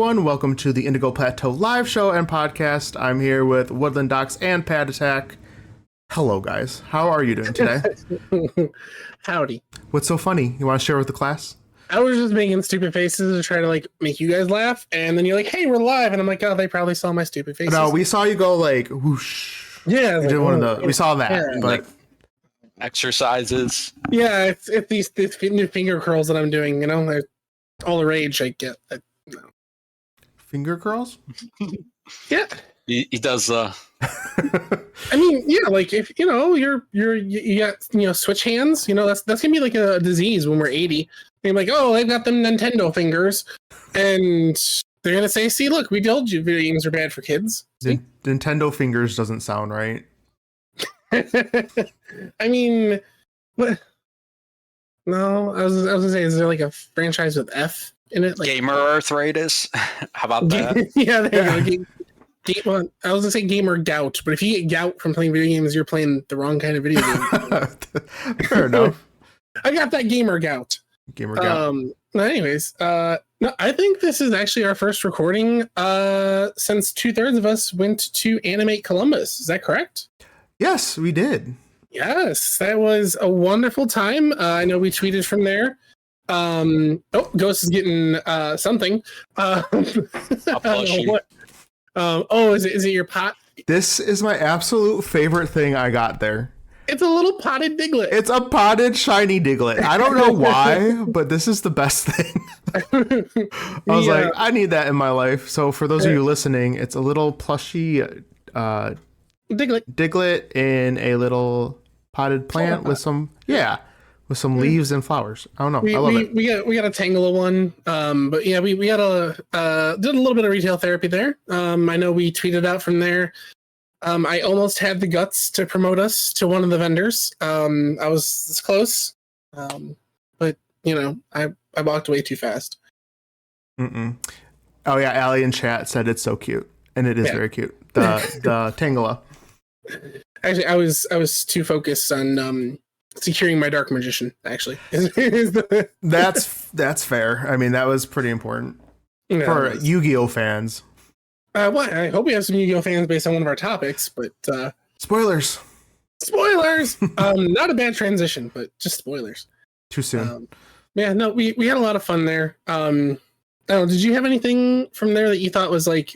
everyone. Welcome to the Indigo Plateau live show and podcast. I'm here with Woodland Docs and Patattack. Hello, guys. How are you doing today? Howdy. What's so funny? You want to share with the class? I was just making stupid faces to try to make you guys laugh, and then you're like, "Hey, we're live," and I'm like, "Oh, they probably saw my stupid faces." No, we saw you go like whoosh. Yeah, we did one of the. We saw that, yeah, but exercises. Yeah, it's these new finger curls that I'm doing. They're all the rage I get. Finger curls. Yeah, he does. I mean, yeah, like if you got switch hands. That's gonna be like a disease when we're 80. And you're like, oh, they've got them Nintendo fingers, and they're gonna say, "See, look, we told you video games are bad for kids." Nintendo fingers doesn't sound right. I mean, what? No, I was gonna say, is there like a franchise with F in it? Like, gamer arthritis. How about that? Yeah, there you go. I was gonna say gamer gout, but if you get gout from playing video games, you're playing the wrong kind of video game. Fair enough. I got that gamer gout. Gamer gout. Anyways, no, I think this is actually our first recording since 2/3 of us went to Animate Columbus. Is that correct? Yes, we did. Yes, that was a wonderful time. I know we tweeted from there. Ghost is getting something. I'll push you. What? Is it your pot? This is my absolute favorite thing I got there. It's a little potted Diglett. It's a potted shiny Diglett. I don't know why, but this is the best thing. I was like, I need that in my life. So for those of you listening, it's a little plushy Diglett in a little potted plant with some leaves and flowers. I don't know. I love it. We got a Tangela one. But yeah, we got did a little bit of retail therapy there. I know we tweeted out from there. I almost had the guts to promote us to one of the vendors. I was this close. But I walked away too fast. Oh yeah, Allie in chat said it's so cute. And it is very cute. The Tangela. Actually, I was too focused on securing my Dark Magician, actually. That's fair. I mean, that was pretty important for Yu-Gi-Oh fans. Well, I hope we have some Yu-Gi-Oh fans based on one of our topics, but spoilers. Not a bad transition, but just spoilers. Too soon. Yeah, no, we had a lot of fun there. I don't know, did you have anything from there that you thought was like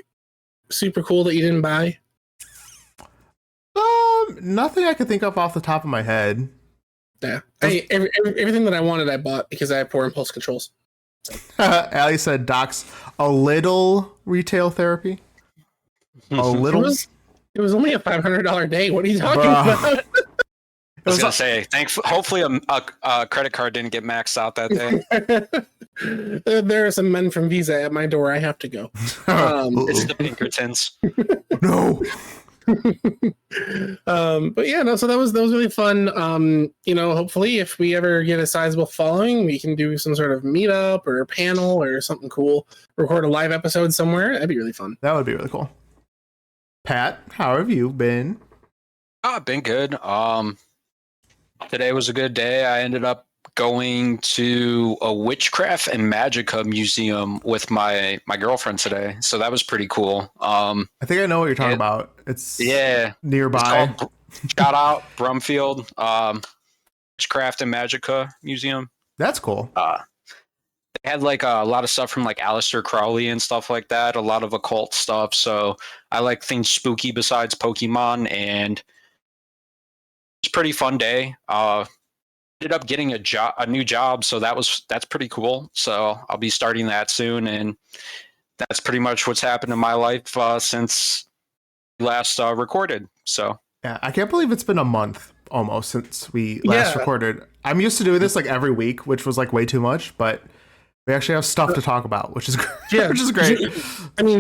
super cool that you didn't buy? Nothing I could think of off the top of my head. Yeah, everything that I wanted, I bought because I have poor impulse controls. So. Allie said, "Docs, a little retail therapy, a little." It was only a $500 day. What are you talking about? I was gonna say, hopefully a credit card didn't get maxed out that day. There are some men from Visa at my door. I have to go. It's the Pinkertons. No. But yeah, no, so that was really fun. Hopefully if we ever get a sizable following, we can do some sort of meetup or a panel or something cool, record a live episode somewhere. That'd be really fun. That would be really cool. Pat, how have you been? I've been good. Today was a good day. I ended up going to a witchcraft and magica museum with my girlfriend today, so that was pretty cool. I think I know what you're talking about. It's nearby. It's called, shout out Brumfield Witchcraft and Magica Museum. That's cool. They had like a lot of stuff from like Aleister Crowley and stuff like that, a lot of occult stuff, so I like things spooky besides Pokemon, and it's a pretty fun day. Ended up getting a new job, so that's pretty cool. So I'll be starting that soon, and that's pretty much what's happened in my life since we last recorded. So yeah, I can't believe it's been a month almost since we last recorded. I'm used to doing this like every week, which was like way too much, but we actually have stuff to talk about, which is which is great.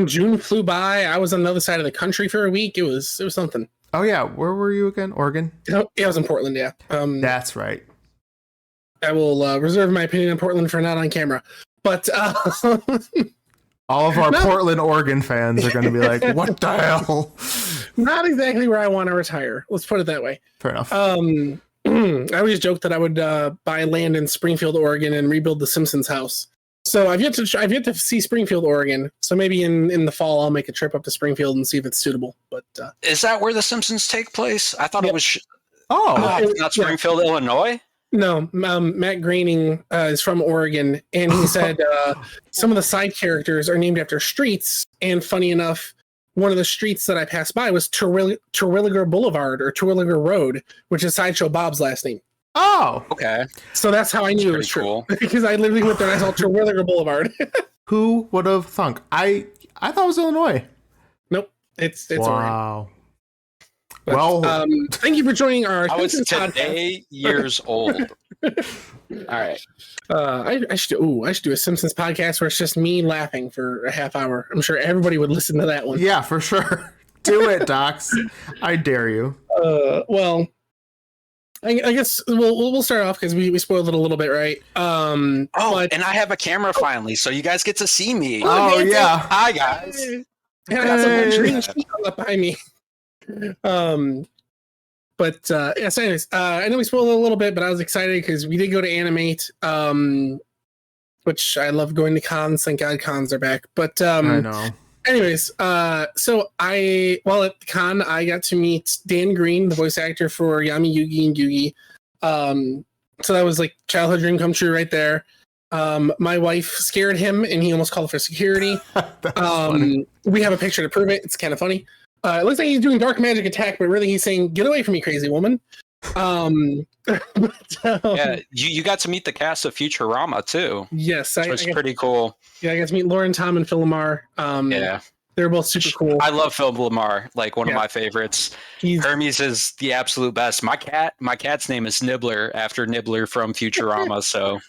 June flew by. I was on the other side of the country for a week. It was something. Oh yeah, where were you again? Oregon? Yeah, I was in Portland. Yeah, that's right. I will reserve my opinion on Portland for not on camera, but all of our Portland, Oregon fans are going to be like, "What the hell?" Not exactly where I want to retire. Let's put it that way. Fair enough. I always joked that I would buy land in Springfield, Oregon, and rebuild the Simpsons house. So I've yet to see Springfield, Oregon. So maybe in the fall I'll make a trip up to Springfield and see if it's suitable. But is that where The Simpsons take place? I thought it was. It's not Springfield, Illinois. No, Matt Groening is from Oregon, and he said some of the side characters are named after streets. And funny enough, one of the streets that I passed by was Terwilliger Boulevard or Terwilliger Road, which is Sideshow Bob's last name. Oh, okay. So that's how I knew it was true. Cool. Because I literally went there and I saw Terwilliger Boulevard. Who would have thunk? I thought it was Illinois. Nope, it's wow. Oregon. But, well, thank you for joining our. I was today years old. All right, I should do a Simpsons podcast where it's just me laughing for a half hour. I'm sure everybody would listen to that one. Yeah, for sure. Do it, Docs. I dare you. Well, I guess we'll start off because we spoiled it a little bit, right? And I have a camera finally, so you guys get to see me. Oh yeah, hi guys. And I got some green sheet up behind me. So anyways, I know we spoiled it a little bit, but I was excited because we did go to Animate, which I love going to cons. Thank God cons are back. But I know. Anyways, so while at the con, I got to meet Dan Green, the voice actor for Yami Yugi and Yugi. So that was like childhood dream come true right there. My wife scared him and he almost called for security. We have a picture to prove it. It's kind of funny. It looks like he's doing dark magic attack, but really he's saying, "Get away from me, crazy woman." Yeah, you got to meet the cast of Futurama too. Yes, which was pretty cool. Yeah, I got to meet Lauren, Tom, and Phil Lamar. Yeah, they're both super cool. I love Phil Lamar, like one of my favorites. Hermes is the absolute best. My cat's name is Nibbler after Nibbler from Futurama. So,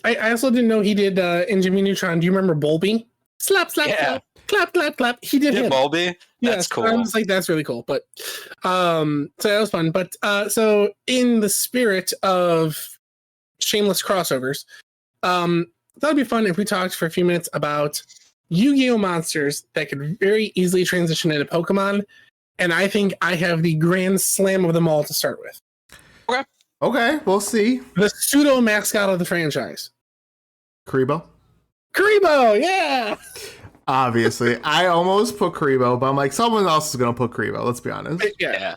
I also didn't know he did in Jimmy Neutron. Do you remember Bolby? Slap, slap, slap. Clap, clap, clap. He did him. Bulby? That's cool. I was like, that's really cool. But so that was fun. But so in the spirit of shameless crossovers, that'd be fun if we talked for a few minutes about Yu-Gi-Oh monsters that could very easily transition into Pokemon. And I think I have the grand slam of them all to start with. Okay, we'll see. The pseudo mascot of the franchise. Karibo, yeah. Obviously, I almost put Karibo, but I'm like, someone else is gonna put Karibo. Let's be honest. Yeah.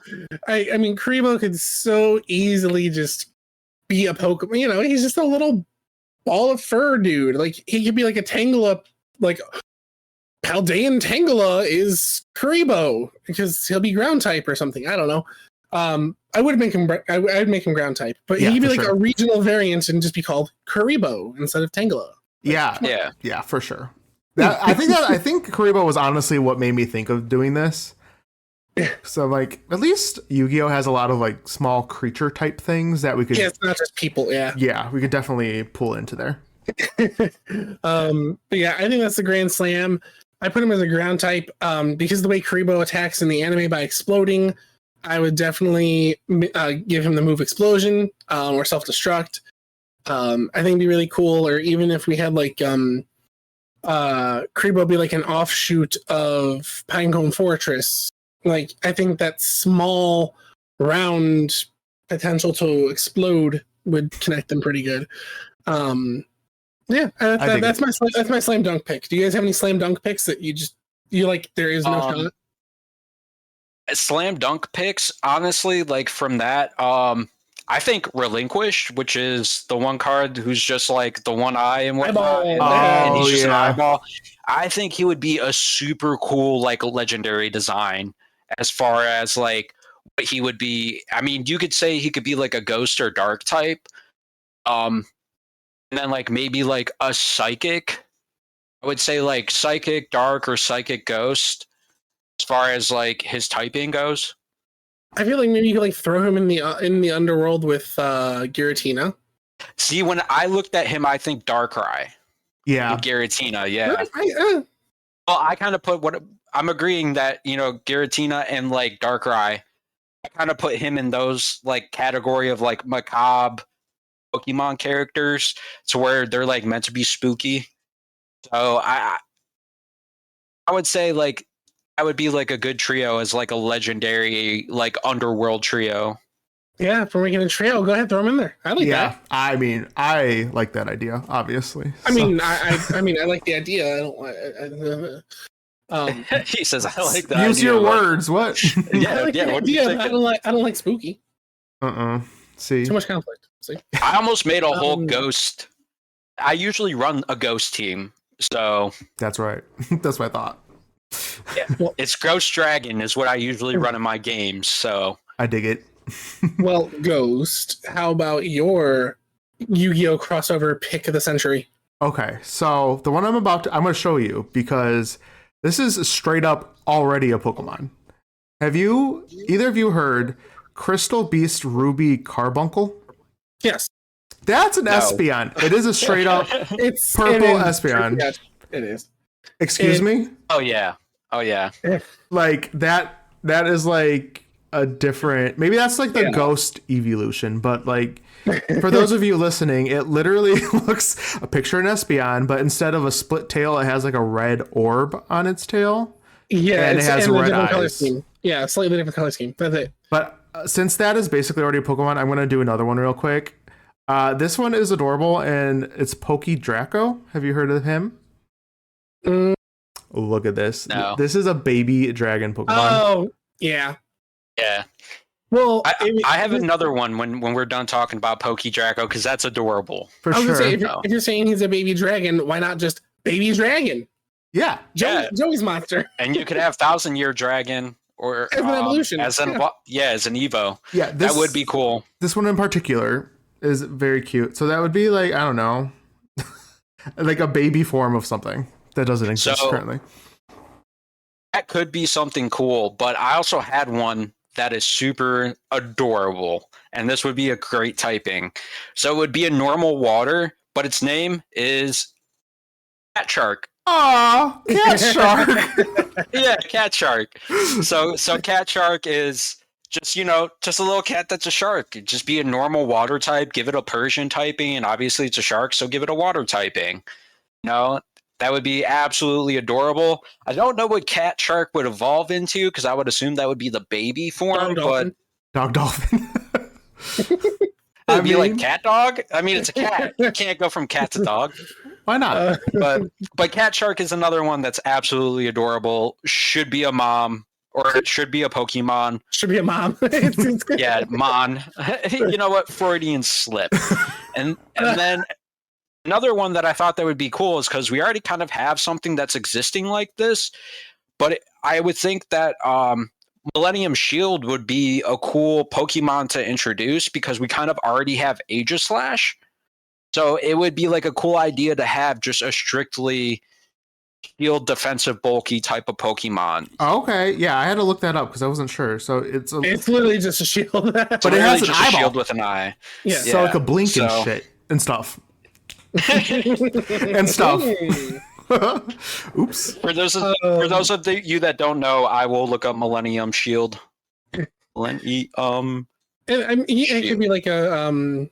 I mean, Karibo could so easily just be a Pokemon. You know, he's just a little ball of fur dude. Like he could be like a Tangela, like Paldean Tangela is Karibo because he'll be ground type or something. I don't know. I would make him. I'd make him ground type, but he'd be like a regional variant and just be called Karibo instead of Tangela. Yeah, for sure. I think Karibo was honestly what made me think of doing this. So like, at least Yu-Gi-Oh has a lot of like small creature type things that we could. Yeah, it's not just people. Yeah, we could definitely pull into there. But yeah, I think that's the grand slam. I put him as a ground type because the way Karibo attacks in the anime by exploding, I would definitely give him the move explosion or self-destruct. I think it'd be really cool. Or even if we had like Karibo be like an offshoot of Pinecone Fortress. Like I think that small round potential to explode would connect them pretty good. That's my slam dunk pick. Do you guys have any slam dunk picks that you like? There is no shot. Slam dunk picks, honestly, like from that, I think Relinquished, which is the one card who's just like the one eye and whatnot, and he's just an eyeball. I think he would be a super cool, like, legendary design as far as like what he would be. I mean, you could say he could be like a ghost or dark type, and then like maybe like a psychic. I would say like psychic dark or psychic ghost as far as like his typing goes. I feel like maybe you could like throw him in the underworld with Giratina. See, when I looked at him, I think Darkrai. Yeah, Giratina. Yeah. Well, I kind of put what I'm agreeing that Giratina and like Darkrai. I kind of put him in those like category of like macabre Pokemon characters, to where they're like meant to be spooky. So I would say like. I would be like a good trio as like a legendary like underworld trio. Yeah, for making a trail, go ahead, throw them in there. I like that. I mean, I like that idea, obviously. I mean, I like the idea. I don't. He says, "I like that." Use your words. What? Yeah, I like the what do you idea. think? I don't like spooky. See, Too much conflict. See, I almost made a whole ghost. I usually run a ghost team, so that's right. That's what I thought. yeah, it's Ghost Dragon is what I usually run in my games. So I dig it. well, Ghost, how about your Yu-Gi-Oh crossover pick of the century? Okay, so the one I'm going to show you because this is straight up already a Pokemon. Have either of you heard Crystal Beast Ruby Carbuncle? Yes. That's an Espeon. It is a straight up It's purple Espeon. Yes, it is. Excuse me? oh yeah. Like that is like a different, maybe that's like the ghost evolution, but like for those of you listening, it literally looks a picture an Espeon, but instead of a split tail, it has like a red orb on its tail. Yeah, and it has red eyes. Color scheme. Yeah, slightly different color scheme. That's it. But since that is basically already a Pokemon, I'm going to do another one real quick. This one is adorable, and it's Draco. Have you heard of him? Look at this. No. This is a baby dragon Pokemon. Oh, yeah. Yeah. Well, I have another one when we're done talking about Draco because that's adorable. For I was sure. gonna say, if you're saying he's a baby dragon, why not just baby dragon? Yeah. Joey's monster. And you could have 1,000-Year Dragon or as an evolution. as an Evo. Yeah, that would be cool. This one in particular is very cute. So that would be like, I don't know, like a baby form of something that doesn't exist currently. That could be something cool, but I also had one that is super adorable, and this would be a great typing. So it would be a normal water, but its name is Cat Shark. Aw, Cat Shark. Yeah, Cat Shark. So Cat Shark is just a little cat that's a shark. Just be a normal water type, give it a Persian typing, and obviously it's a shark, so give it a water typing. That would be absolutely adorable. I don't know what Cat Shark would evolve into because I would assume that would be the baby form, Dog Dolphin. It'd be like Cat Dog. I mean, it's a cat. You can't go from cat to dog. Why not? But Cat Shark is another one that's absolutely adorable. Should be a mom, or it should be a Pokemon. Should be a mom. Yeah, Mon. You know what? Freudian slip. And then another one that I thought that would be cool is because we already kind of have something that's existing like this, but I would think that Millennium Shield would be a cool Pokemon to introduce because we kind of already have Aegislash. So it would be like a cool idea to have just a strictly shield defensive bulky type of Pokemon. Okay, yeah, I had to look that up because I wasn't sure. So it's literally just a shield, but it has an eyeball. A shield with an eye. Yeah, so it could blink and shit and stuff. And stuff. Oops. For those of you that don't know, I will look up Millennium Shield. It could be like a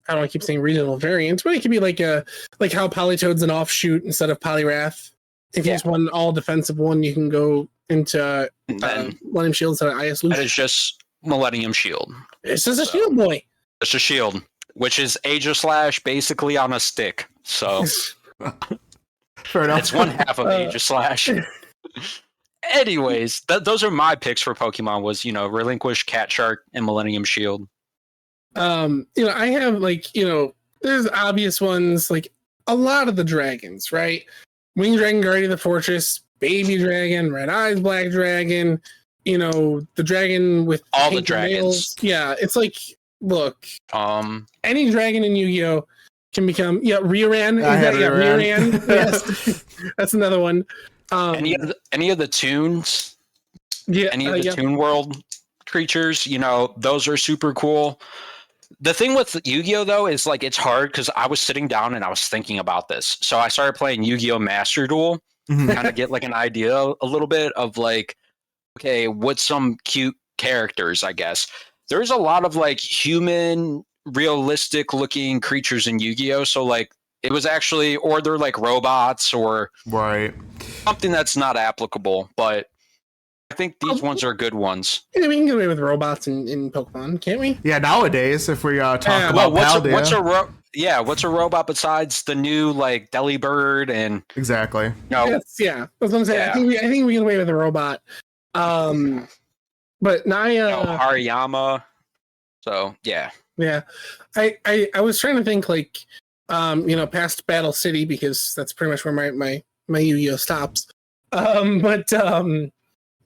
I don't know, I keep saying regional variants, but it could be like how Politoad's an offshoot instead of Poliwrath. If you just want an all defensive one, you can go into Millennium Shield instead of IS Lucian. That is just Millennium Shield. It's just a shield boy. It's a shield, which is Aegislash basically on a stick. So fair enough. It's one half of Aegislash. Anyways, those are my picks for Pokemon was, Relinquish, Cat Shark, and Millennium Shield. I have there's obvious ones, like a lot of the dragons, right? Winged Dragon, Guardian of the Fortress, Baby Dragon, Red Eyes, Black Dragon, the dragon with all the dragons. Nails. Yeah, it's like, look, any dragon in Yu-Gi-Oh can become Rioran. Rioran. Yes, that's another one. Any of the tunes? Yeah, any of the Toon World creatures? Those are super cool. The thing with Yu-Gi-Oh though is like it's hard because I was sitting down and I was thinking about this. So I started playing Yu-Gi-Oh Master Duel, kind of get like an idea a little bit of like, okay, what's some cute characters? I guess there's a lot of like human, realistic looking creatures in Yu-Gi-Oh. So like it was actually, or they're like robots or right, something that's not applicable, but I think these ones are good ones. Yeah, we can get away with robots in Pokemon, can't we? Yeah, nowadays, if we talk Yeah, about Well, Paldea. what's a robot besides the new like Delibird and Exactly. no? That's that's what I'm saying. Yeah. I think we get away with a robot. But Naya, Hariyama. So yeah. yeah, I was trying to think like, past Battle City because that's pretty much where my Yu-Gi-Oh stops. And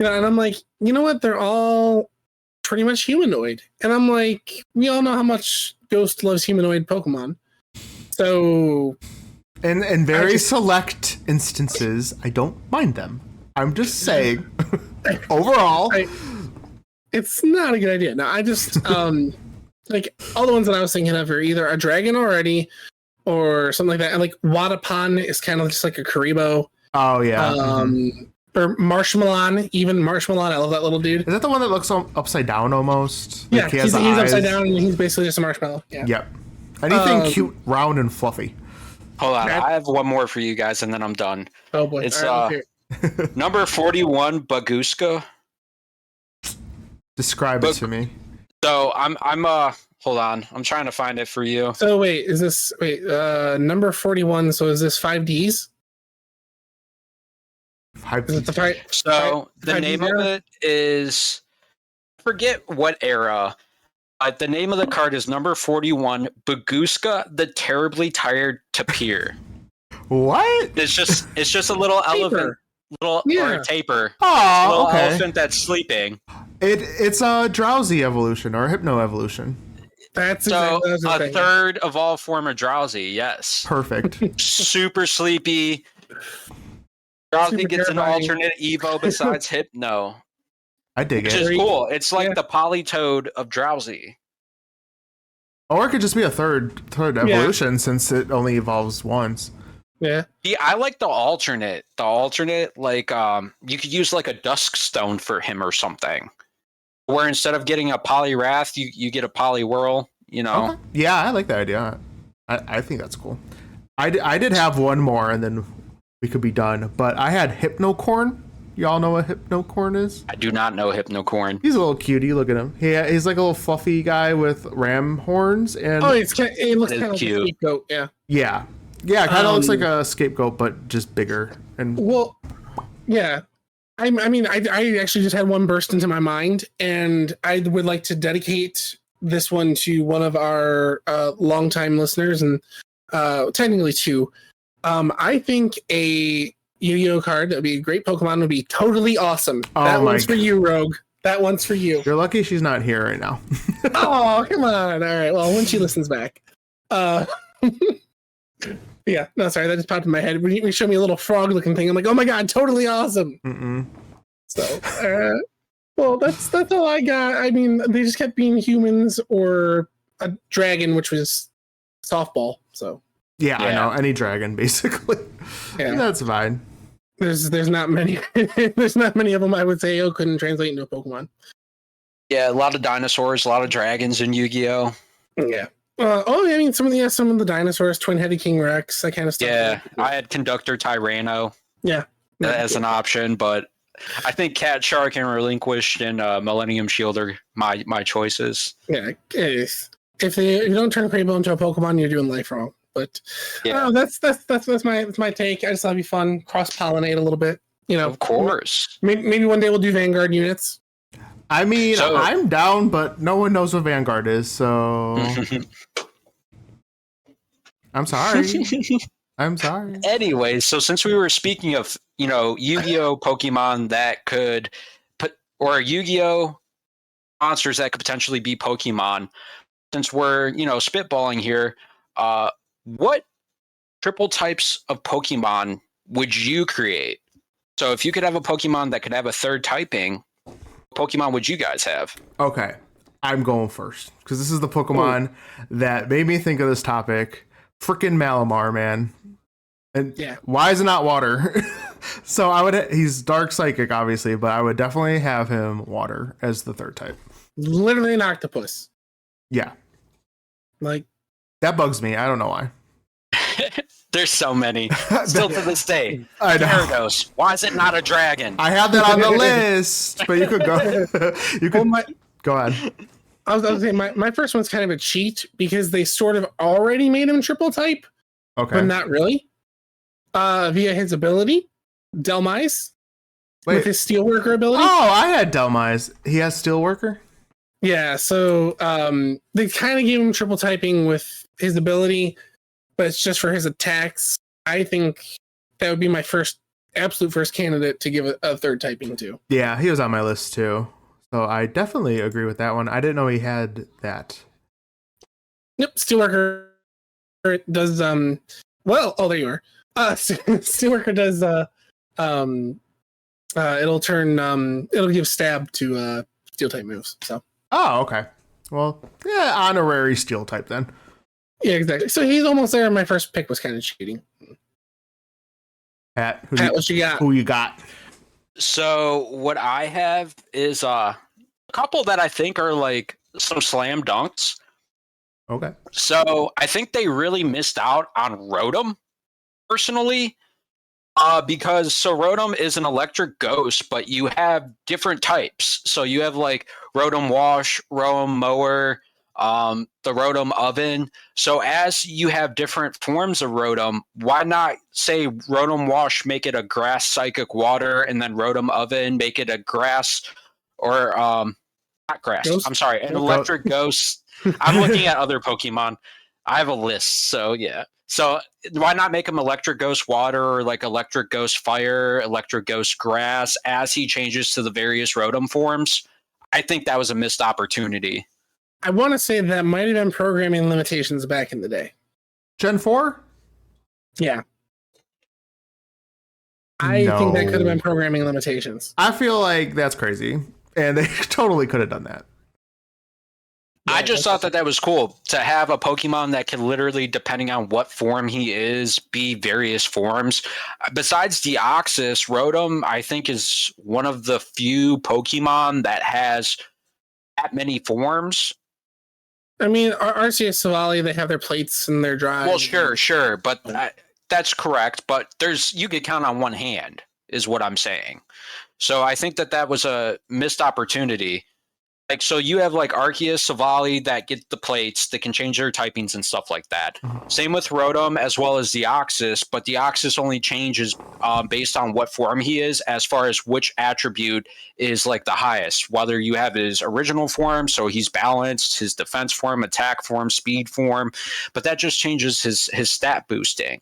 I'm like, you know what? They're all pretty much humanoid, and I'm like, we all know how much Ghost loves humanoid Pokemon. So, In very select instances, I don't mind them. I'm just saying, overall, it's not a good idea. No, I just like all the ones that I was thinking of are either a dragon already or something like that. And like Wadapan is kind of just like a Karibo. oh yeah. Or Marshmallow, even Marshmallow. I love that little dude. Is that the one that looks upside down almost? Yeah, Like, he has he's the eyes. upside down and he's basically just a marshmallow. Yeah. Yep. Anything cute, round, and fluffy. Hold on, I have one more for you guys, and then I'm done. Oh boy. It's All right, number 41, Baguska. Describe it to me. So I'm hold on, I'm trying to find it for you. So wait, is this number 41? So is this 5Ds? Is it the So the 5Ds name of era? it is, I forget what era. The name of the card is number 41, Baguska, the terribly tired tapir. What? It's just a little elephant, or a taper. Oh, Little okay. elephant that's sleeping. It's a drowsy evolution or a hypno evolution. That's So exactly what I was a thinking. third of all form of drowsy. Yes, Perfect. super sleepy. Drowsy Super gets an terrifying. alternate Evo besides Hypno, I dig which it. is cool. It's like Yeah. the Polytoad of Drowsy. Or it could just be a third evolution since it only evolves once. Yeah. Yeah, I like the alternate. The alternate, like, you could use like a Dusk Stone for him or something, where instead of getting a Poliwrath, you get a Poliwhirl. You know, Okay. Yeah, I like that idea. I think that's cool. I did have one more and then we could be done. But I had Hypnocorn. Y'all know what Hypnocorn is? I do not know Hypnocorn. He's a little cutie. Look at him. He's like a little fluffy guy with ram horns. And Oh, it looks It's kind of like a cute. scapegoat. Yeah. yeah, kind of looks like a scapegoat, but just bigger. And Well, yeah. I mean, I actually just had one burst into my mind, and I would like to dedicate this one to one of our longtime listeners, and technically two. I think a Yu-Gi-Oh card that would be a great Pokemon would be totally awesome. Oh That my one's for you, Rogue. That one's for you. you're lucky she's not here right now. Oh, come on. All right. Well, when she listens back. Yeah. No, sorry. That just popped in my head. When you show me a little frog-looking thing, I'm like, oh my god, totally awesome. Mm-mm. So, well, that's all I got. I mean, they just kept being humans or a dragon, which was softball. So Yeah, I Yeah. know. Any dragon, basically. Yeah. That's fine. there's not many. There's not many of them. I would say, couldn't translate into a Pokemon. Yeah, a lot of dinosaurs, a lot of dragons in Yu-Gi-Oh. Yeah. I mean, some of the dinosaurs, twin-headed King Rex, that kind of stuff. Yeah, I had Conductor Tyranno Yeah. as an option, but I think Cat Shark and Relinquished and Millennium Shield are my choices. Yeah. If you don't turn Crable into a Pokemon, you're doing life wrong. But Yeah. that's my take. I just thought it'd be fun, cross-pollinate a little bit. You know, Of course. Maybe one day we'll do Vanguard units. I mean, So- I'm down, but no one knows what Vanguard is, so I'm sorry. I'm sorry. Anyway, so since we were speaking of, Yu-Gi-Oh Pokemon that could put, or Yu-Gi-Oh monsters that could potentially be Pokemon, since we're, spitballing here, what triple types of Pokemon would you create? So if you could have a Pokemon that could have a third typing, what Pokemon would you guys have? Okay, I'm going first because this is the Pokemon that made me think of this topic. Freaking Malamar, man. And Yeah. why is it not water? So he's dark psychic, obviously, but I would definitely have him water as the third type. Literally an octopus. Yeah, Like, that bugs me. I don't know why. There's so many. Still to this day. I know. Gyarados. Why is it not a dragon? I have that on the list, but you could go. You could go ahead. I was going to say my first one's kind of a cheat because they sort of already made him triple type, Okay. but not really. Via his ability, Delmise, with his Steelworker ability. Oh, I had Delmise. He has Steelworker? Yeah, so they kind of gave him triple typing with his ability, but it's just for his attacks. I think that would be my absolute first candidate to give a third typing to. Yeah, he was on my list too. So I definitely agree with that one. I didn't know he had that. Yep, Steelworker does well, oh there you are. Steelworker does it'll give stab to steel type moves. So Oh, okay. Well, yeah, honorary steel type then. yeah, exactly. So he's almost there. My first pick was kind of cheating. Pat, What you got? Who you got? So what I have is a couple that I think are like some slam dunks. Okay. So I think they really missed out on Rotom, personally, because Rotom is an electric ghost, but you have different types. So you have like Rotom Wash, Rotom Mower, the Rotom Oven. So as you have different forms of Rotom, why not say Rotom Wash, make it a grass psychic water, and then Rotom Oven, make it a grass or not grass. Ghost? I'm sorry, an electric ghost. I'm looking at other Pokemon. I have a list, so yeah. So why not make him electric ghost water or like electric ghost fire, electric ghost grass as he changes to the various Rotom forms? I think that was a missed opportunity. I want to say that might have been programming limitations back in the day. Gen 4? Yeah. I think that could have been programming limitations. I feel like that's crazy. And they totally could have done that. I just thought that was cool to have a Pokemon that can literally, depending on what form he is, be various forms. Besides Deoxys, Rotom, I think, is one of the few Pokemon that has that many forms. I mean, Arceus, Savali, they have their plates and their drives. Well, sure, but that's correct. But you could count on one hand, is what I'm saying. So I think that was a missed opportunity. Like, so you have like Arceus, Savali that get the plates that can change their typings and stuff like that. Same with Rotom as well as Deoxys, but Deoxys only changes based on what form he is, as far as which attribute is like the highest. Whether you have his original form, so he's balanced, his defense form, attack form, speed form, but that just changes his stat boosting.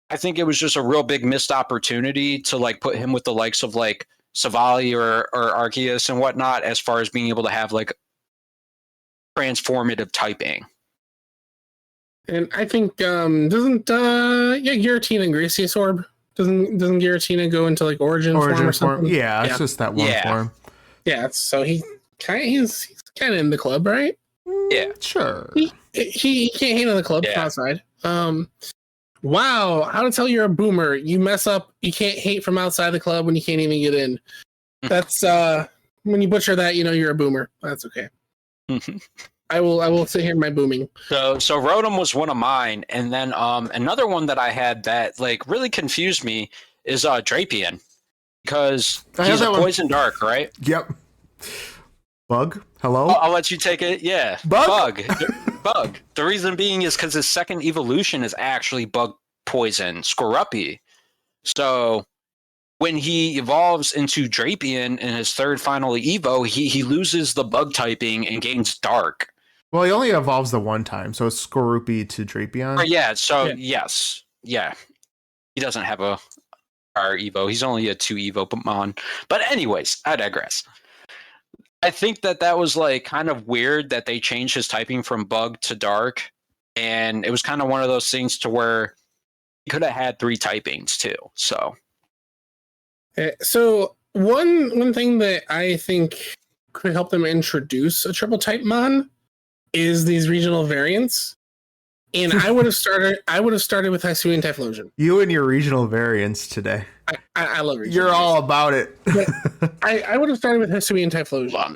I think it was just a real big missed opportunity to like put him with the likes of like Savali or Arceus and whatnot, as far as being able to have like transformative typing. And I think doesn't Giratina and Gracious Orb doesn't Giratina go into like origin form or something? Yeah, it's just that one form. Yeah, so he's kind of in the club, right? Yeah, sure. He can't hate on the club outside. Wow, how to tell you're a boomer? You mess up. You can't hate from outside the club when you can't even get in. That's when you butcher that, you know you're a boomer. That's okay. I will sit here in my booming. So Rotom was one of mine, and then another one that I had that like really confused me is Drapion, because he's a poison dark, right? Yep. Bug? Hello? I'll let you take it. Yeah. Bug. Bug. The reason being is because his second evolution is actually bug poison, Skorupi. So when he evolves into Drapion in his third final Evo, he loses the bug typing and gains dark. Well, he only evolves the one time, so it's Skorupi to Drapion. Yes. Yeah. He doesn't have a R Evo. He's only a 2 Evo Pokemon. But anyways, I digress. I think that was like kind of weird that they changed his typing from bug to dark, and it was kind of one of those things to where he could have had 3 typings too. So one thing that I think could help them introduce a triple type mon is these regional variants. And I would have started with Hisuian Typhlosion. You and your regional variants today. I love regional. You're all about it. I would have started with Hisuian Typhlosion.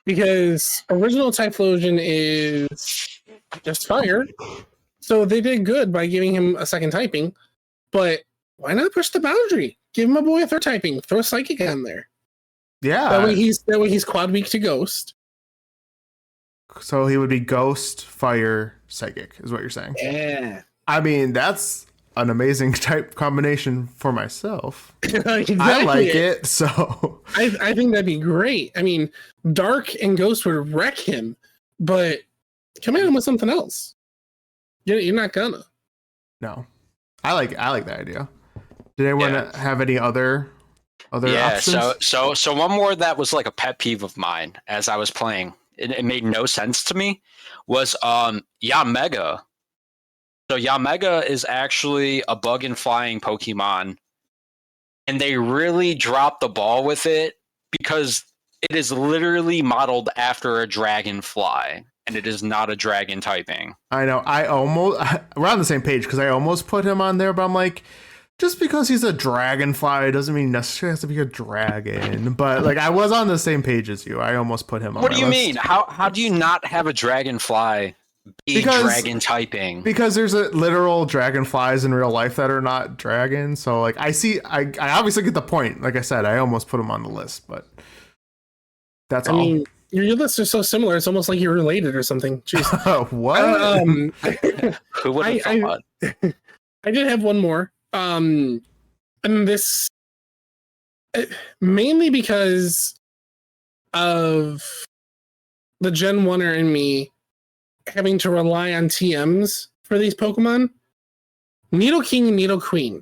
Because original Typhlosion is just fire. So they did good by giving him a second typing, but why not push the boundary? Give him a boy a third typing. Throw Psychic on there. Yeah. That way he's quad weak to Ghost. So he would be Ghost, Fire, Psychic, is what you're saying. Yeah. I mean, that's an amazing type combination for myself. Exactly. I like it, so I think that'd be great. I mean, Dark and Ghost would wreck him, but come at him with something else. You're not gonna. no. I like that idea. Did anyone have any other options? So one more that was like a pet peeve of mine as I was playing. It made no sense to me. Was Yamega. So Yamega is actually a bug and flying Pokemon, and they really dropped the ball with it because it is literally modeled after a dragonfly, and it is not a dragon typing. I know. We're on the same page because I almost put him on there, but I'm like, just because he's a dragonfly doesn't mean necessarily has to be a dragon. But like, I was on the same page as you. I almost put him on. What do you list. mean? How do you not have a dragonfly be dragon typing? Because there's literal dragonflies in real life that are not dragons. So like, I obviously get the point. Like I said, I almost put him on the list, but that's all. I mean, your lists are so similar. It's almost like you're related or something. Jeez. What? Who would have thought? I did have one more. And this mainly because of the Gen 1er in me having to rely on TMs for these Pokemon. Needle King and Needle Queen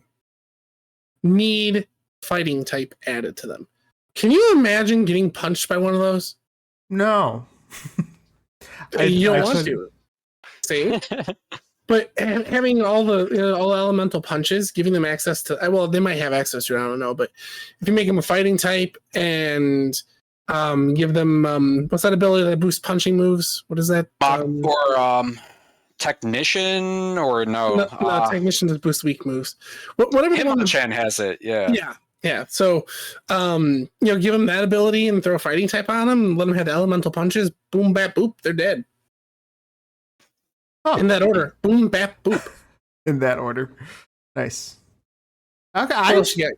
need fighting type added to them. Can you imagine getting punched by one of those? No. You don't want to. See? But having all the all elemental punches, giving them access to, well, they might have access to it, I don't know. But if you make them a fighting type and give them what's that ability that boosts punching moves? What is that? Technician or no? No, Technician does boost weak moves. Whatever. Hitmonchan has it. Yeah. Yeah. So give them that ability and throw a fighting type on them, and let them have the elemental punches. Boom, bap, boop. They're dead. Oh. In that order. Boom, bap, boop. In that order. Nice. Okay. What else you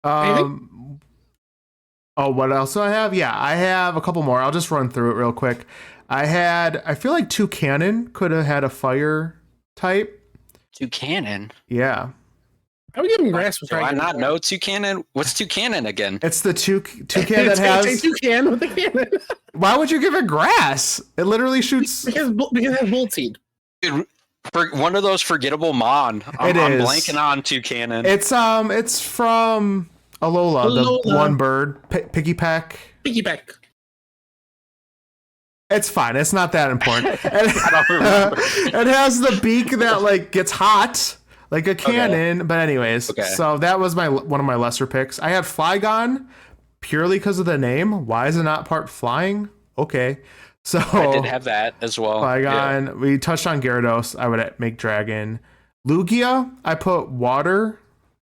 got? What else do I have? Yeah, I have a couple more. I'll just run through it real quick. I feel like Toucanon could have had a fire type. Toucanon? Yeah. I would give him grass. Do I not know Toucanon? What's Toucanon again? It's the toucan that has... Toucan with the cannon. Why would you give it grass? It literally shoots... Because it has Volt Seed. Dude, for one of those forgettable Mon. I'm blanking on Toucanon. It's from Alola, the one bird. Piggyback. It's fine. It's not that important. I don't remember. It has the beak that like gets hot. Like a cannon, okay. But anyways, So that was one of my lesser picks. I had Flygon purely because of the name. Why is it not part flying? Okay, so I did have that as well. Flygon. Yeah. We touched on Gyarados. I would make Dragon. Lugia. I put water.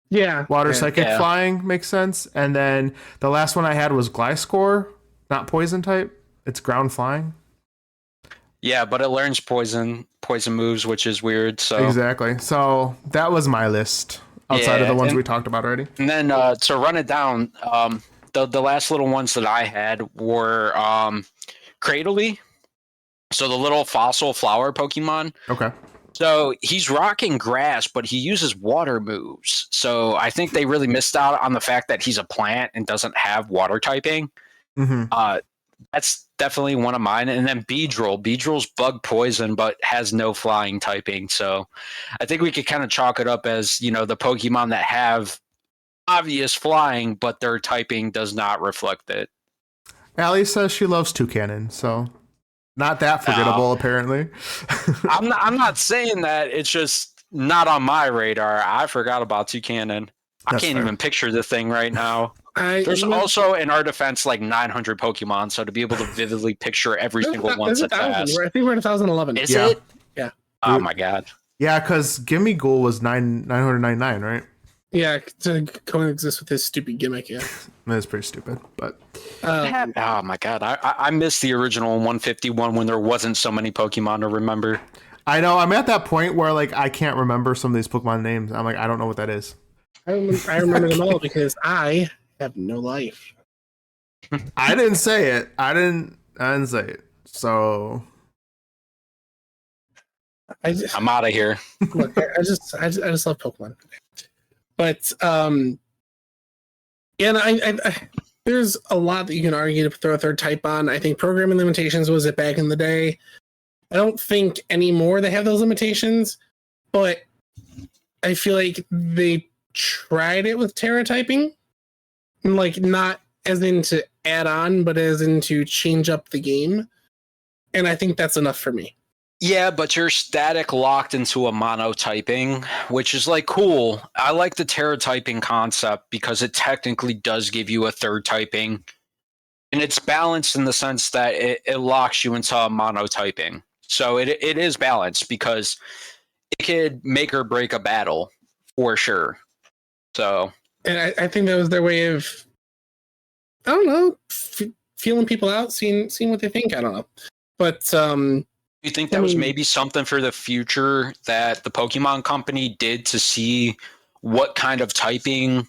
Yeah, water psychic flying makes sense. And then the last one I had was Gliscor, not poison type. It's ground flying. Yeah, but it learns poison moves, which is weird. So exactly. So that was my list outside of the ones we talked about already. And then to run it down, the last little ones that I had were Cradily. So the little fossil flower Pokemon. Okay. So he's rocking grass, but he uses water moves. So I think they really missed out on the fact that he's a plant and doesn't have water typing. Mm-hmm. That's definitely one of mine. And then Beedrill. Beedrill's bug poison, but has no flying typing. So I think we could kind of chalk it up as, the Pokemon that have obvious flying, but their typing does not reflect it. Allie says she loves Toucanon, so not that forgettable, apparently. I'm not saying that. It's just not on my radar. I forgot about Toucanon. I can't even picture the thing right now. There's also, in our defense, like 900 Pokemon, so to be able to vividly picture every single one so fast. I think we're in 2011. Is it? Yeah. Oh my god. Yeah, because Gimme Ghoul was 999, right? Yeah, to coexist with his stupid gimmick, yeah. That's pretty stupid, but... oh my god, I missed the original 151 when there wasn't so many Pokemon to remember. I know. I'm at that point where like I can't remember some of these Pokemon names. I'm like, I don't know what that is. I remember them all because I have no life. I didn't say it. I didn't say it. So I'm out of here. Look, I just love Pokemon. But yeah, and I there's a lot that you can argue to throw a third type on. I think programming limitations was it back in the day. I don't think anymore they have those limitations, but I feel like they tried it with Terra typing, like not as in to add on, but as in to change up the game. And I think that's enough for me. Yeah, but you're static locked into a monotyping, which is like cool. I like the Terra typing concept because it technically does give you a third typing. And it's balanced in the sense that it locks you into a monotyping. So it is balanced because it could make or break a battle for sure. So, and I think that was their way of, I don't know, feeling people out, seeing what they think. I don't know, but you think that was maybe something for the future that the Pokemon Company did to see what kind of typing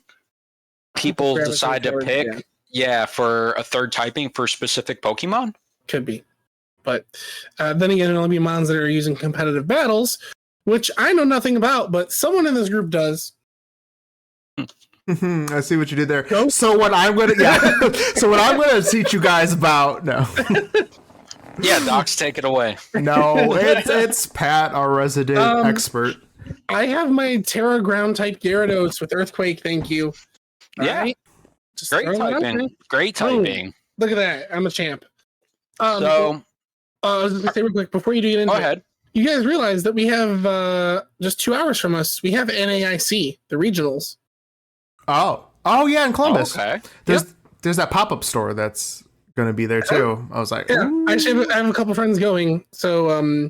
people decide to pick? Yeah, for a third typing for specific Pokemon? Could be. But then again, it'll be mons that are using competitive battles, which I know nothing about, but someone in this group does. I see what you did there. So what I'm gonna teach you guys about Yeah, Docs, take it away. No, it's Pat, our resident expert. I have my Terra ground type Gyarados with Earthquake. Thank you. Yeah, right? Great typing. Great typing. Look at that! I'm a champ. I was just gonna say real quick before you do get into go ahead. You guys realize that we have just 2 hours from us. We have NAIC, the regionals. Oh yeah, in Columbus. Oh, okay. There's that pop-up store that's gonna be there too. I was like, yeah, I have a couple friends going. So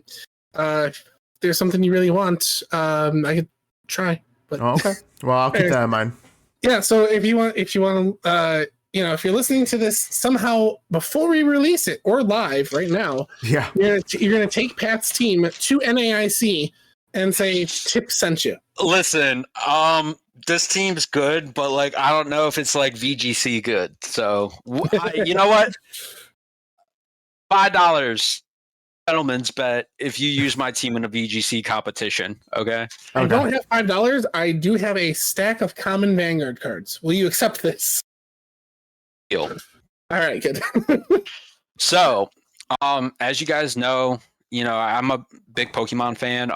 if there's something you really want, I could try. But okay. Well, I'll keep that in mind. Yeah. So if you want, if you're listening to this somehow before we release it or live right now, yeah, you're gonna take Pat's team to NAIC and say Tip sent you. Listen, this team's good, but like I don't know if it's like VGC good. So you know what? $5, gentlemen's bet if you use my team in a VGC competition. Okay. I don't have $5. I do have a stack of common Vanguard cards. Will you accept this? Deal. All right, good. So, as you guys know, I'm a big Pokemon fan.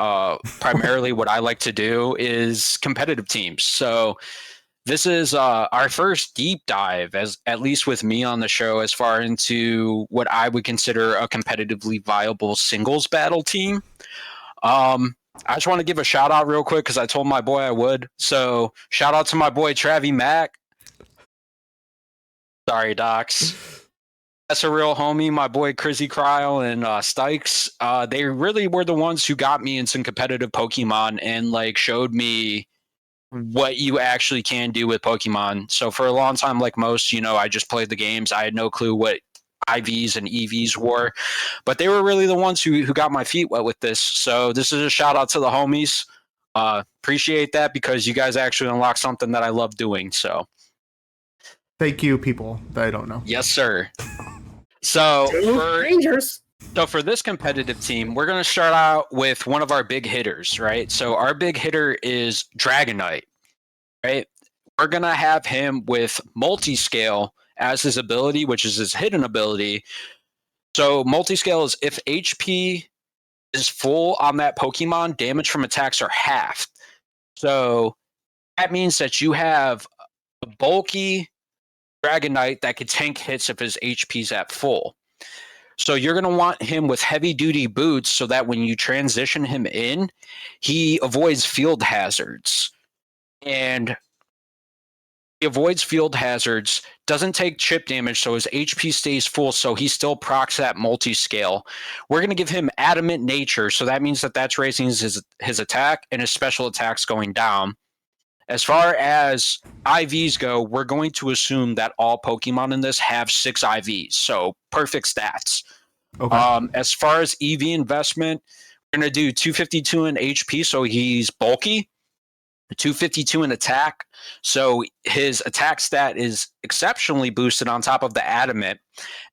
Primarily what I like to do is competitive teams. So this is our first deep dive, at least with me on the show, as far into what I would consider a competitively viable singles battle team. I just want to give a shout out real quick because I told my boy I would. So shout out to my boy Travi Mack. Sorry, Docs. That's a real homie, my boy Crizzy Cryle and Stykes. They really were the ones who got me in some competitive Pokemon and like showed me what you actually can do with Pokemon. So for a long time, like most, I just played the games. I had no clue what IVs and EVs were, but they were really the ones who got my feet wet with this. So this is a shout out to the homies. Appreciate that because you guys actually unlocked something that I love doing. So thank you, people that I don't know. Yes, sir. So for this competitive team, we're going to start out with one of our big hitters, right? So our big hitter is Dragonite, right? We're going to have him with multi-scale as his ability, which is his hidden ability. So multi-scale is if HP is full on that Pokemon, damage from attacks are halved. So that means that you have a bulky Dragonite that could tank hits if his HP's at full. So you're going to want him with heavy duty boots so that when you transition him in, he avoids field hazards. And he avoids field hazards, doesn't take chip damage, so his HP stays full, so he still procs that multi-scale. We're going to give him adamant nature, so that means that that's raising his attack and his special attacks going down. As far as IVs go, we're going to assume that all Pokemon in this have 6 IVs, so perfect stats. Okay. As far as EV investment, We're going to do 252 in HP, so he's bulky. 252 in attack, so his attack stat is exceptionally boosted on top of the adamant.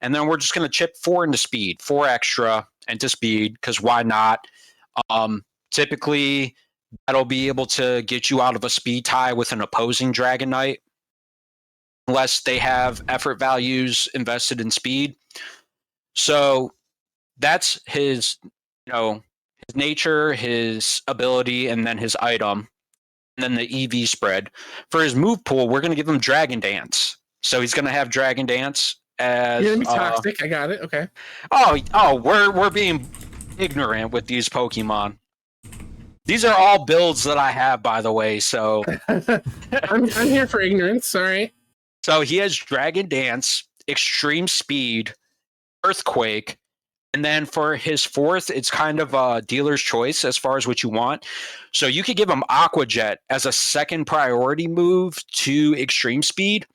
And then we're just going to chip 4 into speed, 4 extra into speed, because why not? Typically, that'll be able to get you out of a speed tie with an opposing Dragon Knight, unless they have effort values invested in speed. So that's his, his nature, his ability, and then his item. And then the EV spread. For his move pool, we're going to give him Dragon Dance. So he's going to have Dragon Dance as... You're going to be toxic. I got it. Okay. We're being ignorant with these Pokemon. These are all builds that I have, by the way, so... I'm here for ignorance, all right. So he has Dragon Dance, Extreme Speed, Earthquake, and then for his 4th, it's kind of a dealer's choice as far as what you want. So you could give him Aqua Jet as a second priority move to Extreme Speed.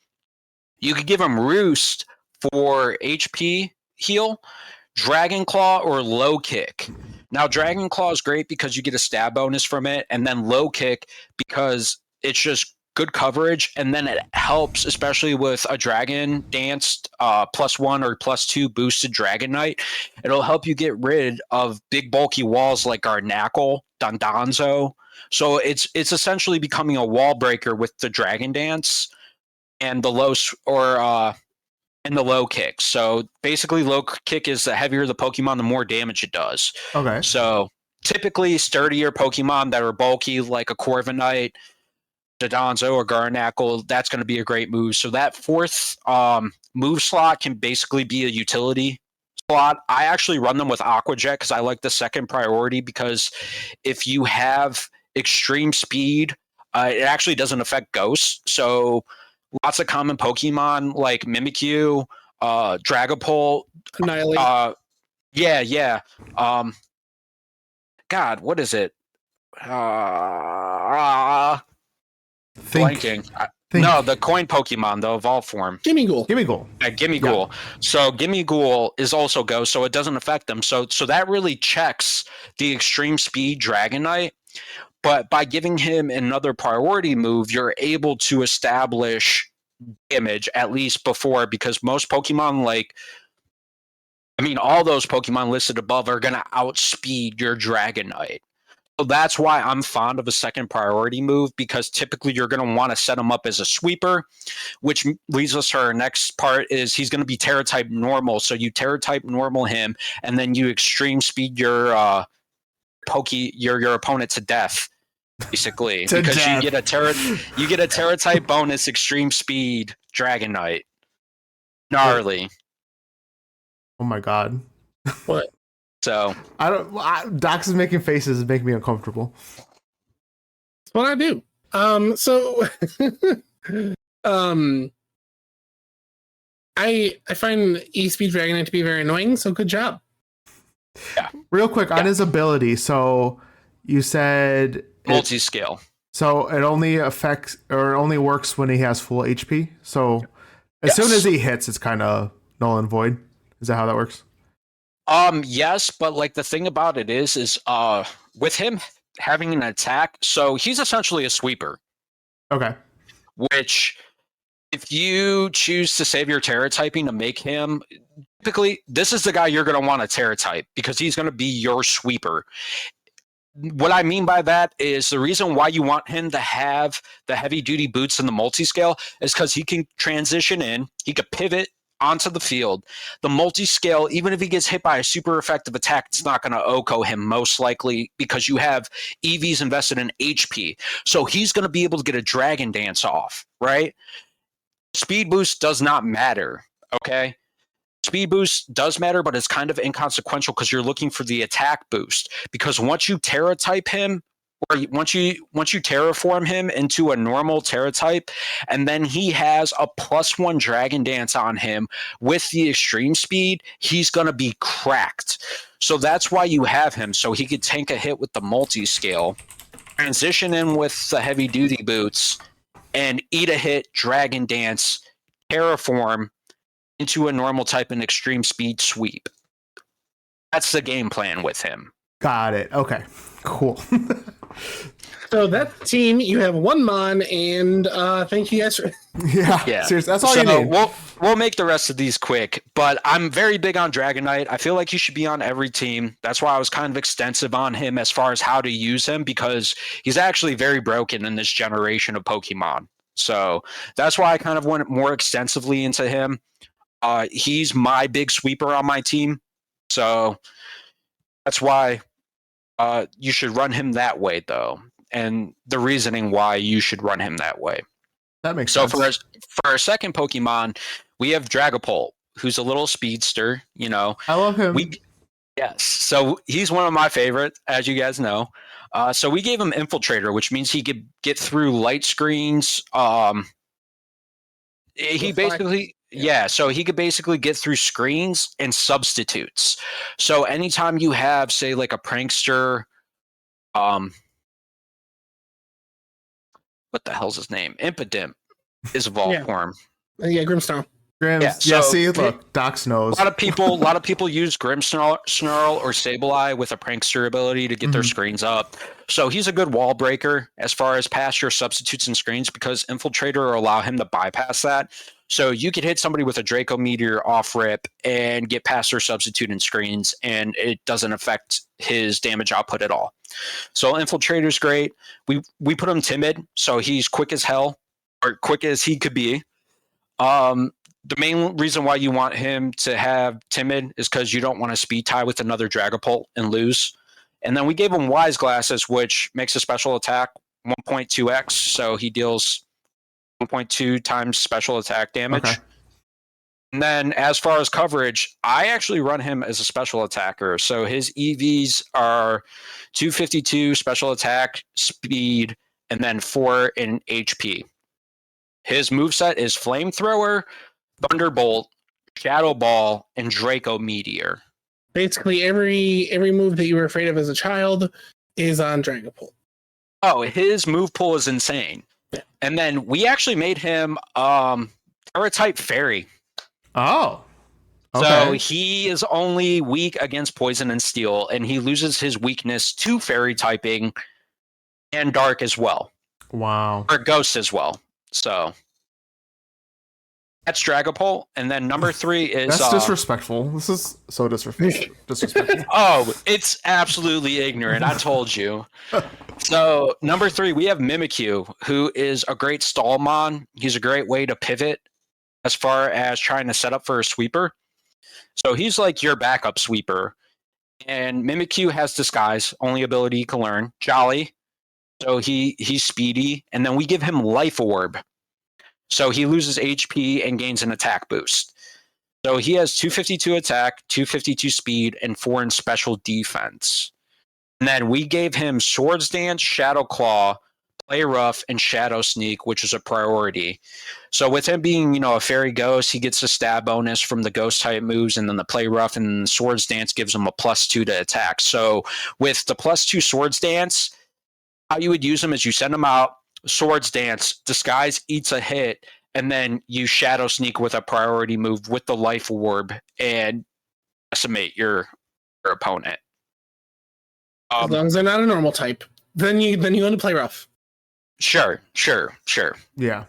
You could give him Roost for HP heal, Dragon Claw, or Low Kick. Now, Dragon Claw is great because you get a stab bonus from it, and then Low Kick because it's just good coverage, and then it helps, especially with a Dragon Dance +1 or +2 boosted Dragon Knight. It'll help you get rid of big bulky walls like Arnackle, Dondanzo. So it's essentially becoming a wall breaker with the Dragon Dance and the low kick. So basically, low kick is the heavier the Pokemon, the more damage it does. Okay. So typically, sturdier Pokemon that are bulky, like a Corviknight, Dondanzo, or Garnackle, that's going to be a great move. So that 4th move slot can basically be a utility slot. I actually run them with Aqua Jet because I like the second priority, because if you have Extreme Speed, it actually doesn't affect Ghosts. So lots of common Pokemon like Mimikyu, Dragapult, Annihilate. Yeah. God, what is it? Blanking. No, the coin Pokemon, the evolved form. Gimmighoul. Gimmighoul. So Gimmighoul is also Ghost, so it doesn't affect them. So that really checks the Extreme Speed Dragonite. But by giving him another priority move, you're able to establish damage at least before, because most Pokemon, all those Pokemon listed above are going to outspeed your Dragonite. So that's why I'm fond of a second priority move, because typically you're going to want to set him up as a sweeper, which leads us to our next part. Is he's going to be Terra type normal. So you Terra type normal him, and then you Extreme Speed your your opponent to death, basically, because you get a Terra type bonus Extreme Speed Dragonite. Gnarly. Oh my god. What? So Docs is making faces and making me uncomfortable. That's what I do. I find E-Speed Dragonite to be very annoying, so good job. Yeah. Real quick on his ability. So you said multi-scale. So it only affects, or it only works when he has full HP. So as soon as he hits, it's kind of null and void. Is that how that works? Yes, but the thing about it is with him having an attack, so he's essentially a sweeper. Okay. Which, if you choose to save your Terra typing to make him, typically this is the guy you're going to want to Terra type, because he's going to be your sweeper. What I mean by that is the reason why you want him to have the heavy duty boots and the multi-scale is because he can transition in, he could pivot onto the field. The multi-scale, even if he gets hit by a super effective attack, it's not going to OHKO him, most likely, because you have EVs invested in HP. So he's going to be able to get a Dragon Dance off, right? Speed boost does not matter, okay? Speed boost does matter, but it's kind of inconsequential because you're looking for the attack boost. Because once you Terra type him, or once you terraform him into a normal Terra type, and then he has a +1 Dragon Dance on him with the Extreme Speed, he's going to be cracked. So that's why you have him, so he could tank a hit with the multi-scale, transition in with the heavy duty boots, and eat a hit, Dragon Dance, terraform into a normal type and Extreme Speed sweep. That's the game plan with him. Got it. Okay. Cool. So that team, you have one Mon, and thank you guys for. Yeah. Seriously, that's all you need. We'll make the rest of these quick, but I'm very big on Dragonite. I feel like he should be on every team. That's why I was kind of extensive on him as far as how to use him, because he's actually very broken in this generation of Pokemon. So that's why I kind of went more extensively into him. He's my big sweeper on my team. So that's why you should run him that way, though. And the reasoning why you should run him that way. That makes sense. So for our second Pokemon, we have Dragapult, who's a little speedster. You know, I love him. Yes. So he's one of my favorites, as you guys know. So we gave him Infiltrator, which means he could get through light screens. He basically, so he could basically get through screens and substitutes. So anytime you have, say, like a prankster, what the hell's his name? Impidimp is evolved form. Yeah, Grimmsnarl. See, look, Doc's knows. A lot of people use Grimmsnarl or Sableye with a prankster ability to get their screens up. So he's a good wall breaker as far as past your substitutes and screens, because Infiltrator will allow him to bypass that. So you could hit somebody with a Draco Meteor off rip and get past their substitute and screens, and it doesn't affect his damage output at all. So Infiltrator's great. We put him timid, so he's quick as hell, or quick as he could be. The main reason why you want him to have timid is because you don't want to speed tie with another Dragapult and lose. And then we gave him Wise Glasses, which makes a special attack 1.2x, so he deals 1.2 times special attack damage. Okay. And then as far as coverage, I actually run him as a special attacker. So his EVs are 252 special attack, speed, and then 4 in HP. His moveset is Flamethrower, Thunderbolt, Shadow Ball, and Draco Meteor. Basically, every move that you were afraid of as a child is on Dragapult. Oh, his move pool is insane. Yeah. And then we actually made him Terra-type Fairy. Oh. Okay. So he is only weak against Poison and Steel, and he loses his weakness to Fairy typing and Dark as well. Wow. Or Ghost as well. So that's Dragapult, and then number 3 is... That's disrespectful. This is so disrespectful. Oh, it's absolutely ignorant. I told you. So number 3, we have Mimikyu, who is a great stallmon. He's a great way to pivot as far as trying to set up for a sweeper. So he's like your backup sweeper. And Mimikyu has Disguise, only ability you can learn. Jolly, so he's speedy. And then we give him Life Orb. So he loses HP and gains an attack boost. So he has 252 attack, 252 speed, and 4 in special defense. And then we gave him Swords Dance, Shadow Claw, Play Rough, and Shadow Sneak, which is a priority. So with him being, a fairy ghost, he gets a stab bonus from the ghost type moves, and then the Play Rough and the Swords Dance gives him a +2 to attack. So with the +2 Swords Dance, how you would use him is you send him out, Swords Dance, Disguise eats a hit, and then you Shadow Sneak with a priority move with the Life Orb and decimate your opponent. As long as they're not a normal type, then you want to play rough. Sure. Yeah.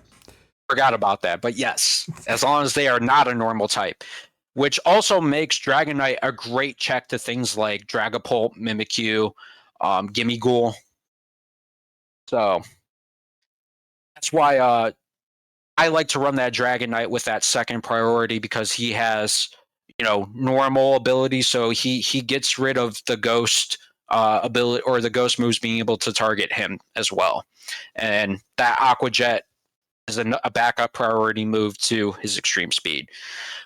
Forgot about that, but yes, as long as they are not a normal type, which also makes Dragonite a great check to things like Dragapult, Mimikyu, Gimmighoul. So that's why I like to run that Dragonite with that second priority, because he has, normal ability. So he gets rid of the ghost ability, or the ghost moves being able to target him as well. And that Aqua Jet is a backup priority move to his extreme speed.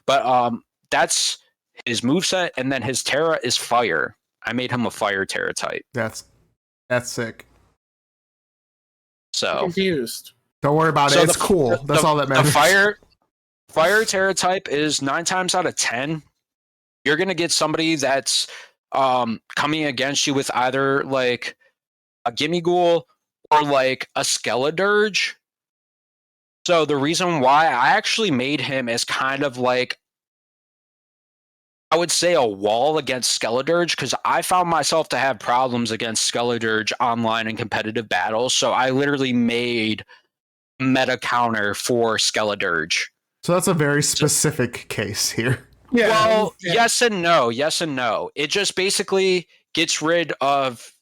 But that's his moveset, and then his Terra is Fire. I made him a Fire Terra type. That's sick. So confused. Don't worry about it. It's cool. That's all that matters. The Fire Terra type is 9 times out of 10. You're gonna get somebody that's coming against you with either like a Gimmighoul or like a Skeledirge. So the reason why I actually made him as kind of like I would say a wall against Skeledirge, because I found myself to have problems against Skeledirge online in competitive battles. So I literally made meta counter for Skeledirge. So that's a very specific case here. Yeah. Well, yeah. yes and no. Yes and no. It just basically gets rid of,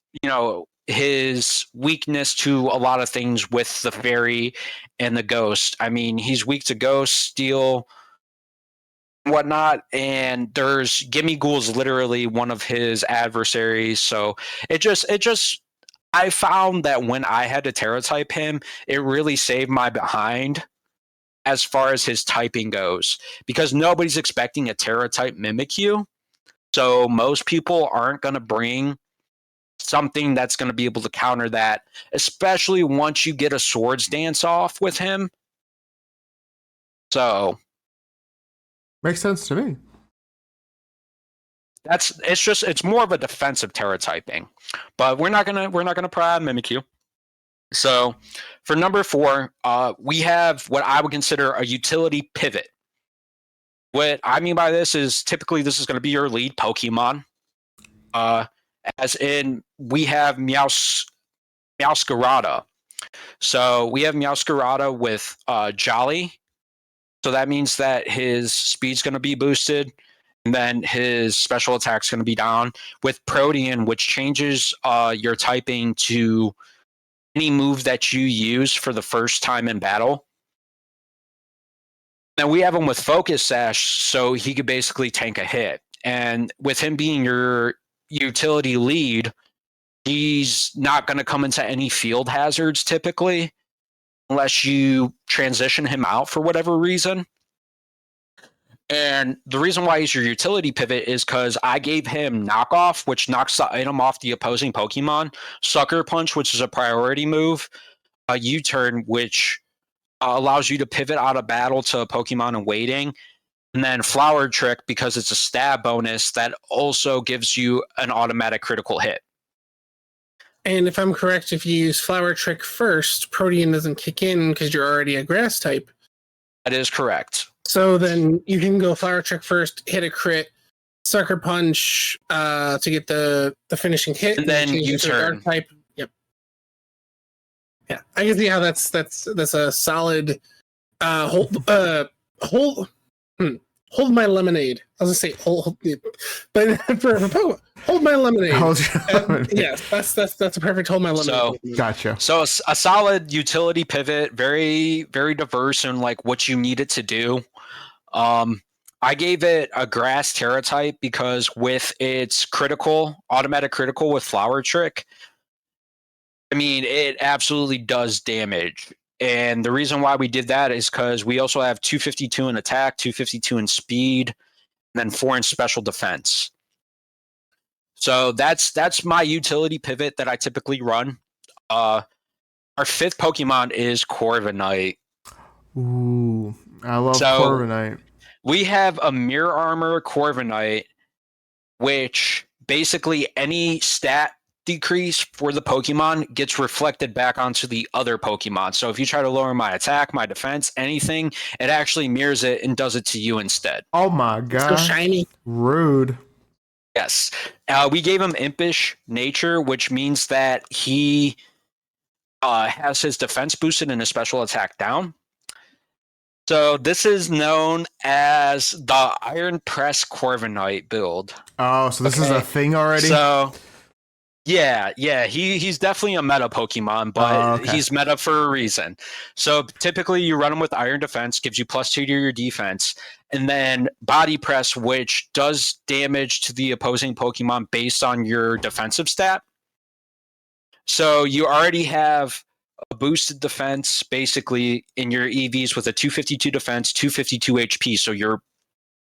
his weakness to a lot of things with the fairy and the ghost. I mean, he's weak to ghost, steel, whatnot, and there's Gimme Ghoul's literally one of his adversaries. So it just I found that when I had to Terra type him, it really saved my behind as far as his typing goes, because nobody's expecting a Terra type Mimikyu. So most people aren't going to bring something that's going to be able to counter that, especially once you get a Swords Dance off with him. So Makes sense to me. It's more of a defensive Terra typing, but we're not gonna pry Mimikyu. So for number 4, we have what I would consider a utility pivot. What I mean by this is typically this is going to be your lead Pokemon. As in, we have Meowscarada. So we have Meowscarada with Jolly. So that means that his speed's going to be boosted, and then his special attack's going to be down. With Protean, which changes your typing to any move that you use for the first time in battle. Now we have him with Focus Sash, so he could basically tank a hit. And with him being your utility lead, he's not going to come into any field hazards typically, unless you transition him out for whatever reason. And the reason why he's your utility pivot is because I gave him Knockoff, which knocks the item off the opposing Pokemon, Sucker Punch, which is a priority move, a U-turn, which allows you to pivot out of battle to a Pokemon in waiting, and then Flower Trick, because it's a stab bonus that also gives you an automatic critical hit. And if I'm correct, if you use Flower Trick first, Protean doesn't kick in because you're already a grass type. That is correct. So then you can go Flower Trick first, hit a crit, Sucker Punch to get the finishing hit, and then U-turn. Type. Yep. Yeah, I can see how that's a solid hold my lemonade. I was gonna say hold but for Pokemon, hold my lemonade. Yes, that's a perfect hold my lemonade. So, gotcha. So a solid utility pivot, very very diverse in like what you need it to do. I gave it a grass Terra type because with its automatic critical with Flower Trick, I mean it absolutely does damage. And the reason why we did that is because we also have 252 in attack, 252 in speed, and then 4 in special defense. So that's my utility pivot that I typically run. Our 5th Pokemon is Corviknight. Ooh, I love Corviknight. We have a Mirror Armor Corviknight, which basically any stat decrease for the Pokemon gets reflected back onto the other Pokemon. So if you try to lower my attack, my defense, anything, it actually mirrors it and does it to you instead. Oh my god. So shiny. Rude. Yes. We gave him Impish Nature, which means that he has his defense boosted and his special attack down. So this is known as the Iron Press Corviknight build. Oh, so this is a thing already? So yeah, he's definitely a meta Pokemon, but he's meta for a reason. So typically you run him with Iron Defense, gives you +2 to your defense, and then Body Press, which does damage to the opposing Pokemon based on your defensive stat. So you already have a boosted defense basically in your EVs with a 252 defense, 252 HP. So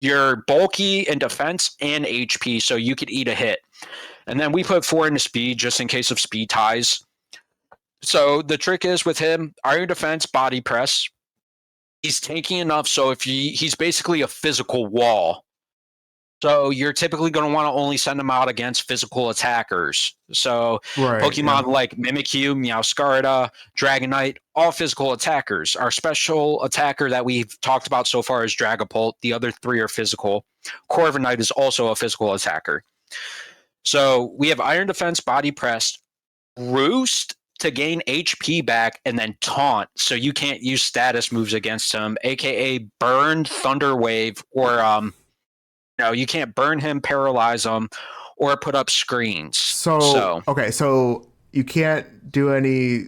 you're bulky in defense and HP, so you could eat a hit. And then we put 4 into speed just in case of speed ties. So the trick is with him, Iron Defense, Body Press. He's tanky enough, so if he's basically a physical wall. So you're typically going to want to only send them out against physical attackers. So Right. Pokemon like Mimikyu, Meowscarada, Dragonite, all physical attackers. Our special attacker that we've talked about so far is Dragapult. The other 3 are physical. Corviknight is also a physical attacker. So we have Iron Defense, Body Press, Roost to gain HP back, and then Taunt, so you can't use status moves against him, aka Burn, Thunder Wave, or you can't burn him, paralyze him, or put up screens. So okay, so you can't do any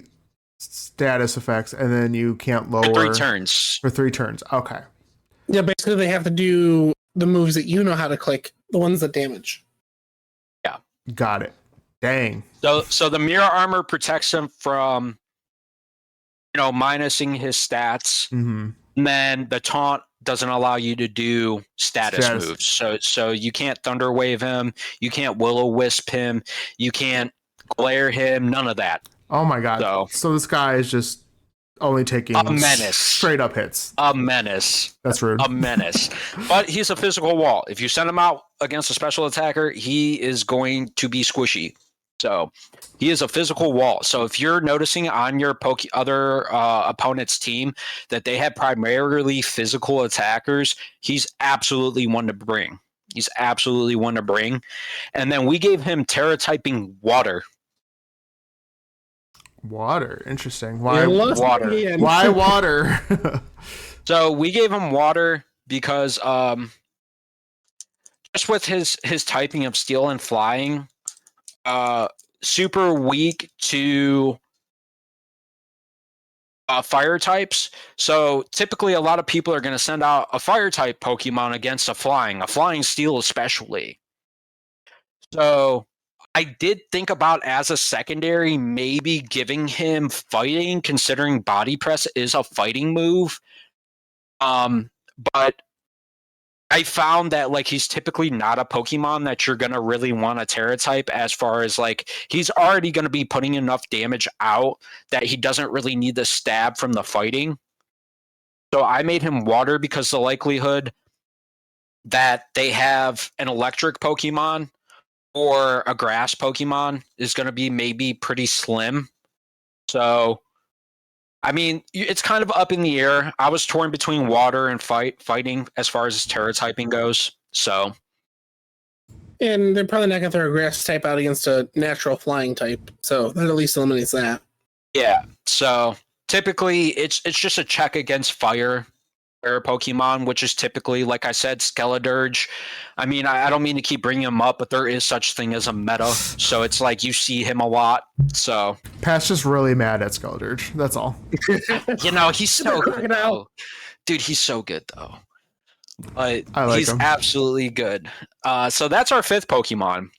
status effects, and then you can't lower for 3 turns. For 3 turns. Okay. Yeah, basically they have to do the moves that you know how to click, the ones that damage. Yeah. Got it. Dang. So the mirror armor protects him from minusing his stats. Mm-hmm. And then the taunt doesn't allow you to do status moves. So you can't thunder wave him, you can't will-o-wisp him, you can't glare him, none of that. Oh my god. So this guy is just only taking a menace. Straight up hits. A menace. That's rude. A menace. But he's a physical wall. If you send him out against a special attacker, he is going to be squishy. So he is a physical wall. So if you're noticing on your other opponent's team that they have primarily physical attackers, he's absolutely one to bring. He's absolutely one to bring. And then we gave him Terra typing water. Water. Interesting. Why water? Why water? So we gave him water because just with his typing of steel and flying, super weak to fire types. So typically a lot of people are going to send out a fire type Pokemon against a flying steel especially. So I did think about, as a secondary, maybe giving him fighting, considering Body Press is a fighting move. But I found that he's typically not a Pokemon that you're going to really want to Terra type, as far as he's already going to be putting enough damage out that he doesn't really need the stab from the fighting. So I made him water because the likelihood that they have an electric Pokemon or a grass Pokemon is going to be maybe pretty slim. So, I mean, it's kind of up in the air. I was torn between water and fighting as far as Terra typing goes. So, and they're probably not going to throw a grass type out against a natural flying type. So that at least eliminates that. Yeah. So typically, it's just a check against fire Pokemon, which is typically, like I said, Skeledirge. I mean, I don't mean to keep bringing him up, but there is such thing as a meta, so it's you see him a lot. So Pat's just really mad at Skeledirge. That's all. He's so good, though. Dude, he's so good though. But he's him. Absolutely good. So that's our 5th Pokemon.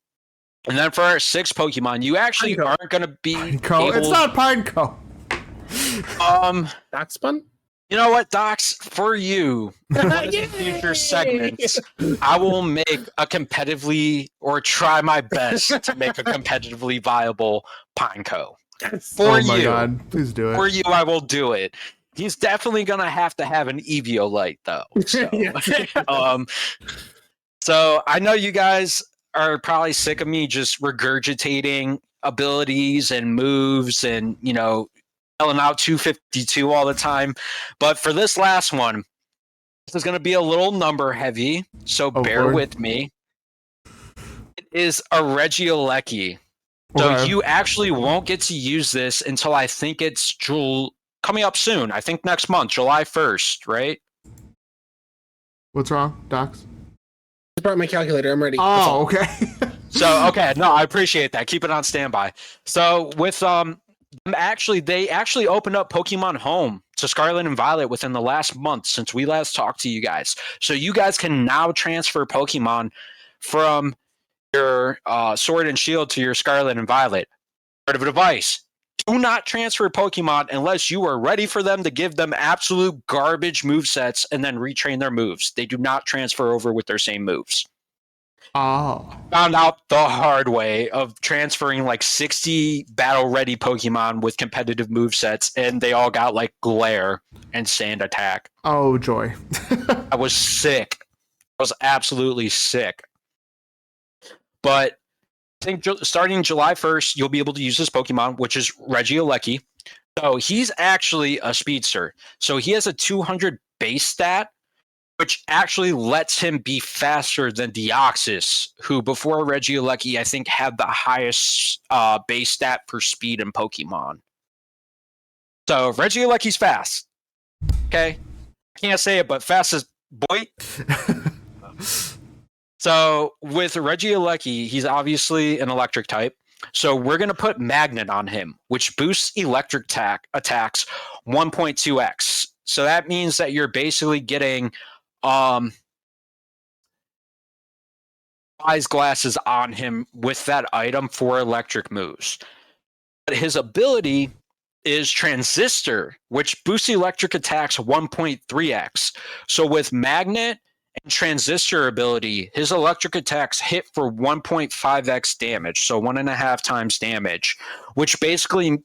And then for our 6th Pokemon, you actually aren't going to be Pineco. It's not Pineco. Darkspun? You know what, Docs? For you, in future segments, I will make a competitively, or try my best to make a competitively viable Pineco. For my you, god, please do it. For you, I will do it. He's definitely gonna have to have an Eviolite, though. So, so I know you guys are probably sick of me just regurgitating abilities and moves and yelling out 252 all the time, but for this last one, this is going to be a little number heavy, so bear with me. It is a Regieleki. So you actually won't get to use this until I think it's coming up soon. I think next month, July 1st, right? What's wrong, Docs? I brought my calculator. I'm ready. Oh, okay. So, okay, no, I appreciate that. Keep it on standby. So with they actually opened up Pokemon Home to Scarlet and Violet within the last month since we last talked to you guys. So you guys can now transfer Pokemon from your Sword and Shield to your Scarlet and Violet. Part of advice: do not transfer Pokemon unless you are ready for them to give them absolute garbage movesets and then retrain their moves. They do not transfer over with their same moves. Oh. Found out the hard way of transferring 60 battle-ready Pokemon with competitive movesets, and they all got Glare and Sand Attack. Oh, joy. I was sick. was absolutely sick. But I think starting July 1st, you'll be able to use this Pokemon, which is Regieleki. So he's actually a speedster. So he has a 200 base stat, which actually lets him be faster than Deoxys, who before Regieleki, I think, had the highest base stat for speed in Pokemon. So Regieleki's fast. Okay? I can't say it, but fast as boy. So with Regieleki, he's obviously an electric type. So we're going to put Magnet on him, which boosts electric attacks 1.2x. So that means that you're basically getting eyes glasses on him with that item for electric moves. But his ability is Transistor, which boosts electric attacks 1.3x. So with Magnet and Transistor ability, his electric attacks hit for 1.5x damage, so 1.5 times damage, which basically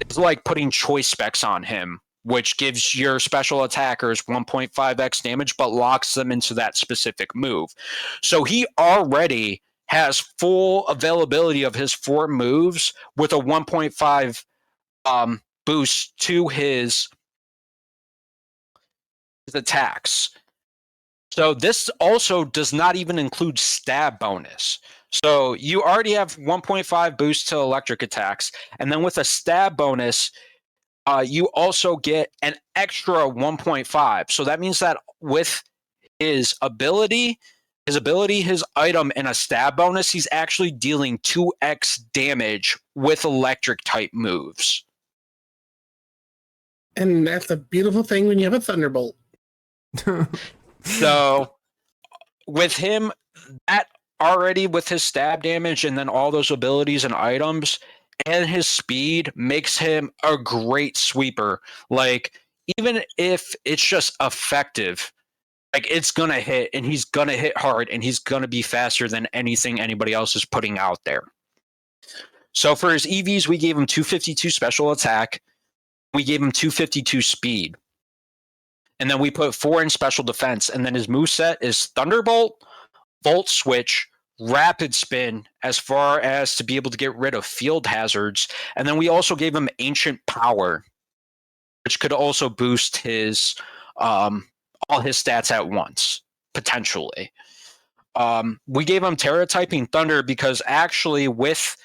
is like putting choice specs on him, which gives your special attackers 1.5x damage, but locks them into that specific move. So he already has full availability of his 4 moves with a 1.5 boost to his attacks. So this also does not even include stab bonus. So you already have 1.5 boost to electric attacks, and then with a stab bonus, you also get an extra 1.5. So that means that with his ability, his item, and a stab bonus, he's actually dealing 2x damage with electric type moves. And that's a beautiful thing when you have a Thunderbolt. So with him, that already with his stab damage and then all those abilities and items and his speed makes him a great sweeper. Like, even if it's just effective, like, it's going to hit, and he's going to hit hard, and he's going to be faster than anything anybody else is putting out there. So for his EVs, we gave him 252 special attack. We gave him 252 speed. And then we put 4 in special defense. And then his moveset is Thunderbolt, Volt Switch, Rapid Spin, as far as to be able to get rid of field hazards. And then we also gave him Ancient Power, which could also boost his all his stats at once, potentially. We gave him Terra Typing Thunder because actually with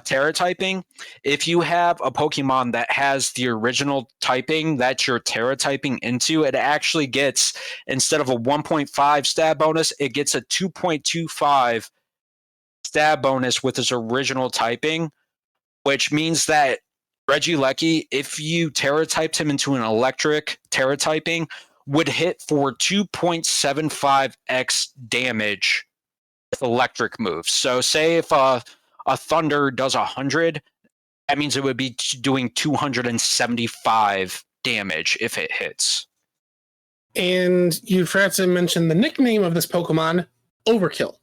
Terra Typing, if you have a Pokemon that has the original typing that you're Terra Typing into, it actually gets, instead of a 1.5 stab bonus, it gets a 2.25 stab bonus with its original typing, which means that Regieleki, if you Terra typed him into an electric Terra Typing, would hit for 2.75x damage with electric moves. So say if a Thunder does 100, that means it would be doing 275 damage if it hits. And you forgot to mention the nickname of this Pokemon, Overkill.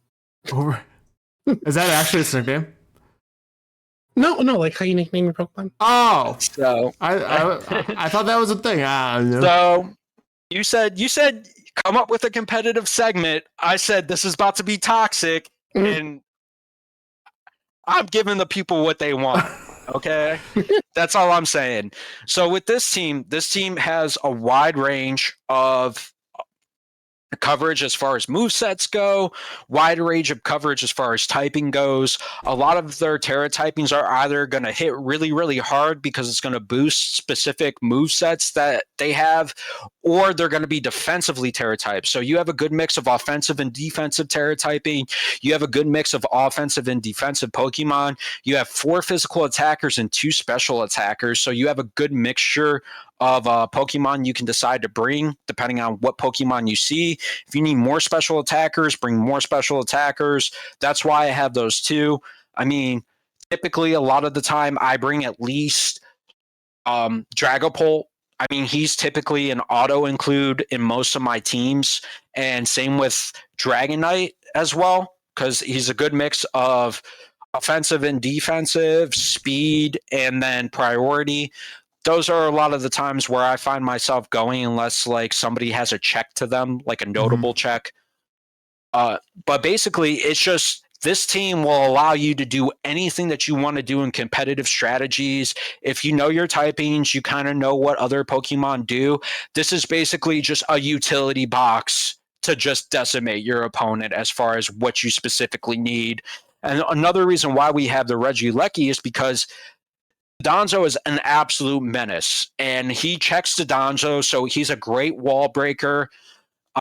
Is that actually its nickname? No, like how you nickname your Pokemon. Oh, So I thought that was a thing. Yeah. So you said come up with a competitive segment. I said this is about to be toxic, and I'm giving the people what they want. Okay? That's all I'm saying. So with this team has a wide range of coverage as far as movesets go, wide range of coverage as far as typing goes. A lot of their Terra typings are either going to hit really, really hard because it's going to boost specific movesets that they have, or they're going to be defensively Terra typed. So you have a good mix of offensive and defensive Terra typing. You have a good mix of offensive and defensive Pokemon. You have 4 physical attackers and 2 special attackers. So you have a good mixture of Pokemon you can decide to bring depending on what Pokemon you see. If you need more special attackers, bring more special attackers. That's why I have those 2. I mean, typically a lot of the time I bring at least Dragapult. I mean, he's typically an auto include in most of my teams, and same with Dragonite as well, because he's a good mix of offensive and defensive, speed, and then priority. Those are a lot of the times where I find myself going, unless like somebody has a check to them, like a notable check. But basically, it's just this team will allow you to do anything that you want to do in competitive strategies. If you know your typings, you kind of know what other Pokemon do. This is basically just a utility box to just decimate your opponent as far as what you specifically need. And another reason why we have the Regieleki is because Donzo is an absolute menace, and he checks the Donzo, so he's a great wall breaker.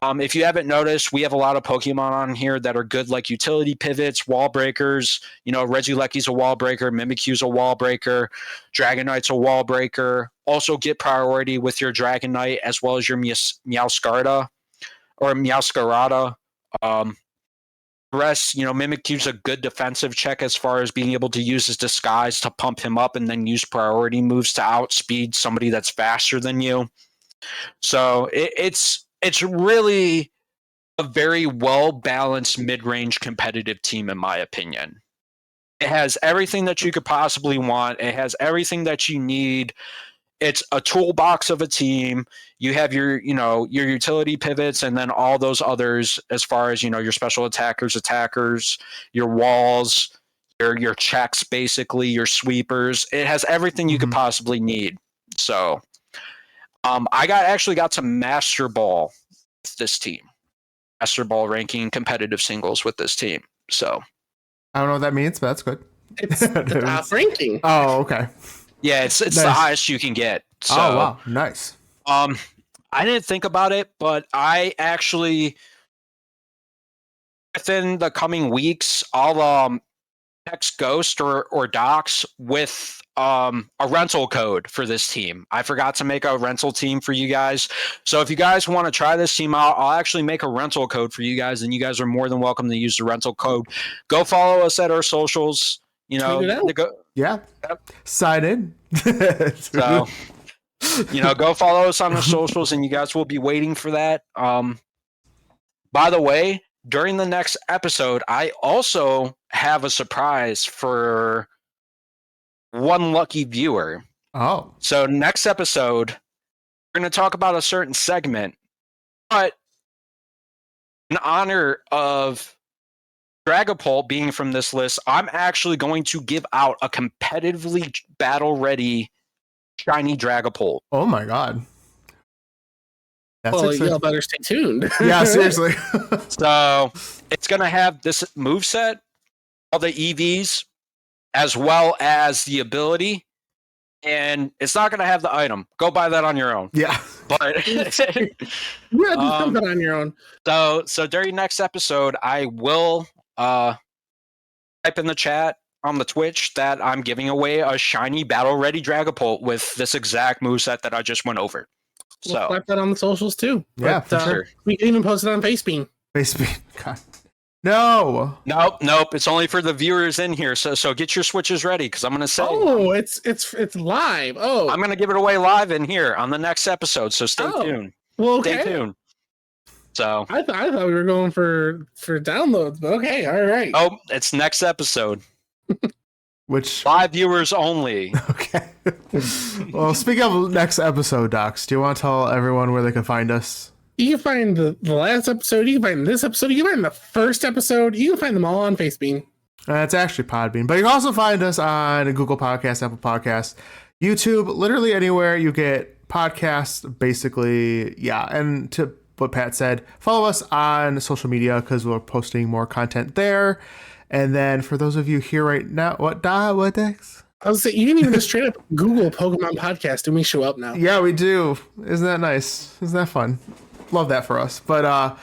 If you haven't noticed, we have a lot of Pokemon on here that are good, like utility pivots, wall breakers. You know, Regieleki's a wall breaker, Mimikyu's a wall breaker, Dragonite's a wall breaker. Also get priority with your Dragonite as well as your Meowscarada or Meowscarada. Rest, you know, Mimikyu's a good defensive check as far as being able to use his disguise to pump him up and then use priority moves to outspeed somebody that's faster than you. So it's really a very well-balanced mid-range competitive team, in my opinion. It has everything that you could possibly want. It has everything that you need. It's a toolbox of a team. You have your utility pivots, and then all those others as far as, your special attackers, your walls, your checks, basically, your sweepers. It has everything you could possibly need. So I actually got to Master Ball with this team. Master Ball ranking competitive singles with this team. So I don't know what that means, but that's good. It's the top ranking. Oh, okay. Yeah, it's Nice. the highest you can get. So, oh, wow. Nice. I didn't think about it, but I actually, within the coming weeks, I'll text Ghost or Docs with a rental code for this team. I forgot to make a rental team for you guys. So if you guys want to try this team out, I'll actually make a rental code for you guys, and you guys are more than welcome to use the rental code. Go follow us at our socials. Yeah. Sign in. So, go follow us on the socials, and you guys will be waiting for that. By the way, during the next episode, I also have a surprise for one lucky viewer. Oh. So next episode, we're going to talk about a certain segment, but in honor of Dragapult being from this list, I'm actually going to give out a competitively battle-ready shiny Dragapult. Oh my god. That's Y'all better stay tuned. Yeah, seriously. So it's going to have this moveset, all the EVs, as well as the ability, and it's not going to have the item. Go buy that on your own. Yeah. But You gotta do something on your own. So during next episode, I will type in the chat on the Twitch that I'm giving away a shiny battle-ready Dragapult with this exact moveset that I just went over. We'll slap that on the socials too. Yeah, but, for sure. We can even post it on Facebeam. Facebeam. God. No. Nope. It's only for the viewers in here. So get your switches ready, because I'm gonna say. Oh, it's live. Oh, I'm gonna give it away live in here on the next episode. So stay tuned. Well, okay. Stay tuned. So I thought we were going for downloads, but okay, all right. Oh, it's next episode. Which live viewers only. Okay. Well, speaking of next episode, Docs, do you want to tell everyone where they can find us? You can find the last episode. You can find this episode. You can find the first episode. You can find them all on Facebeam. It's actually Podbean, but you can also find us on Google Podcasts, Apple Podcasts, YouTube, literally anywhere you get podcasts, basically. Yeah, and to what Pat said, follow us on social media because we're posting more content there. And then for those of you here right now, what Dex? I was saying, you can even just straight up Google Pokemon Podcast and we show up now. Yeah, we do. Isn't that nice? Isn't that fun? Love that for us. But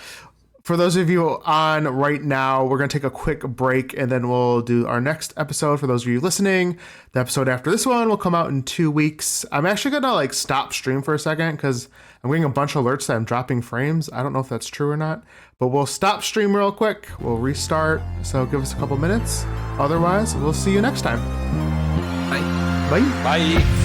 for those of you on right now, we're going to take a quick break and then we'll do our next episode. For those of you listening, the episode after this one will come out in 2 weeks. I'm actually going to stop stream for a second because I'm getting a bunch of alerts that I'm dropping frames. I don't know if that's true or not, but we'll stop stream real quick. We'll restart. So give us a couple minutes. Otherwise, we'll see you next time. Bye. Bye. Bye.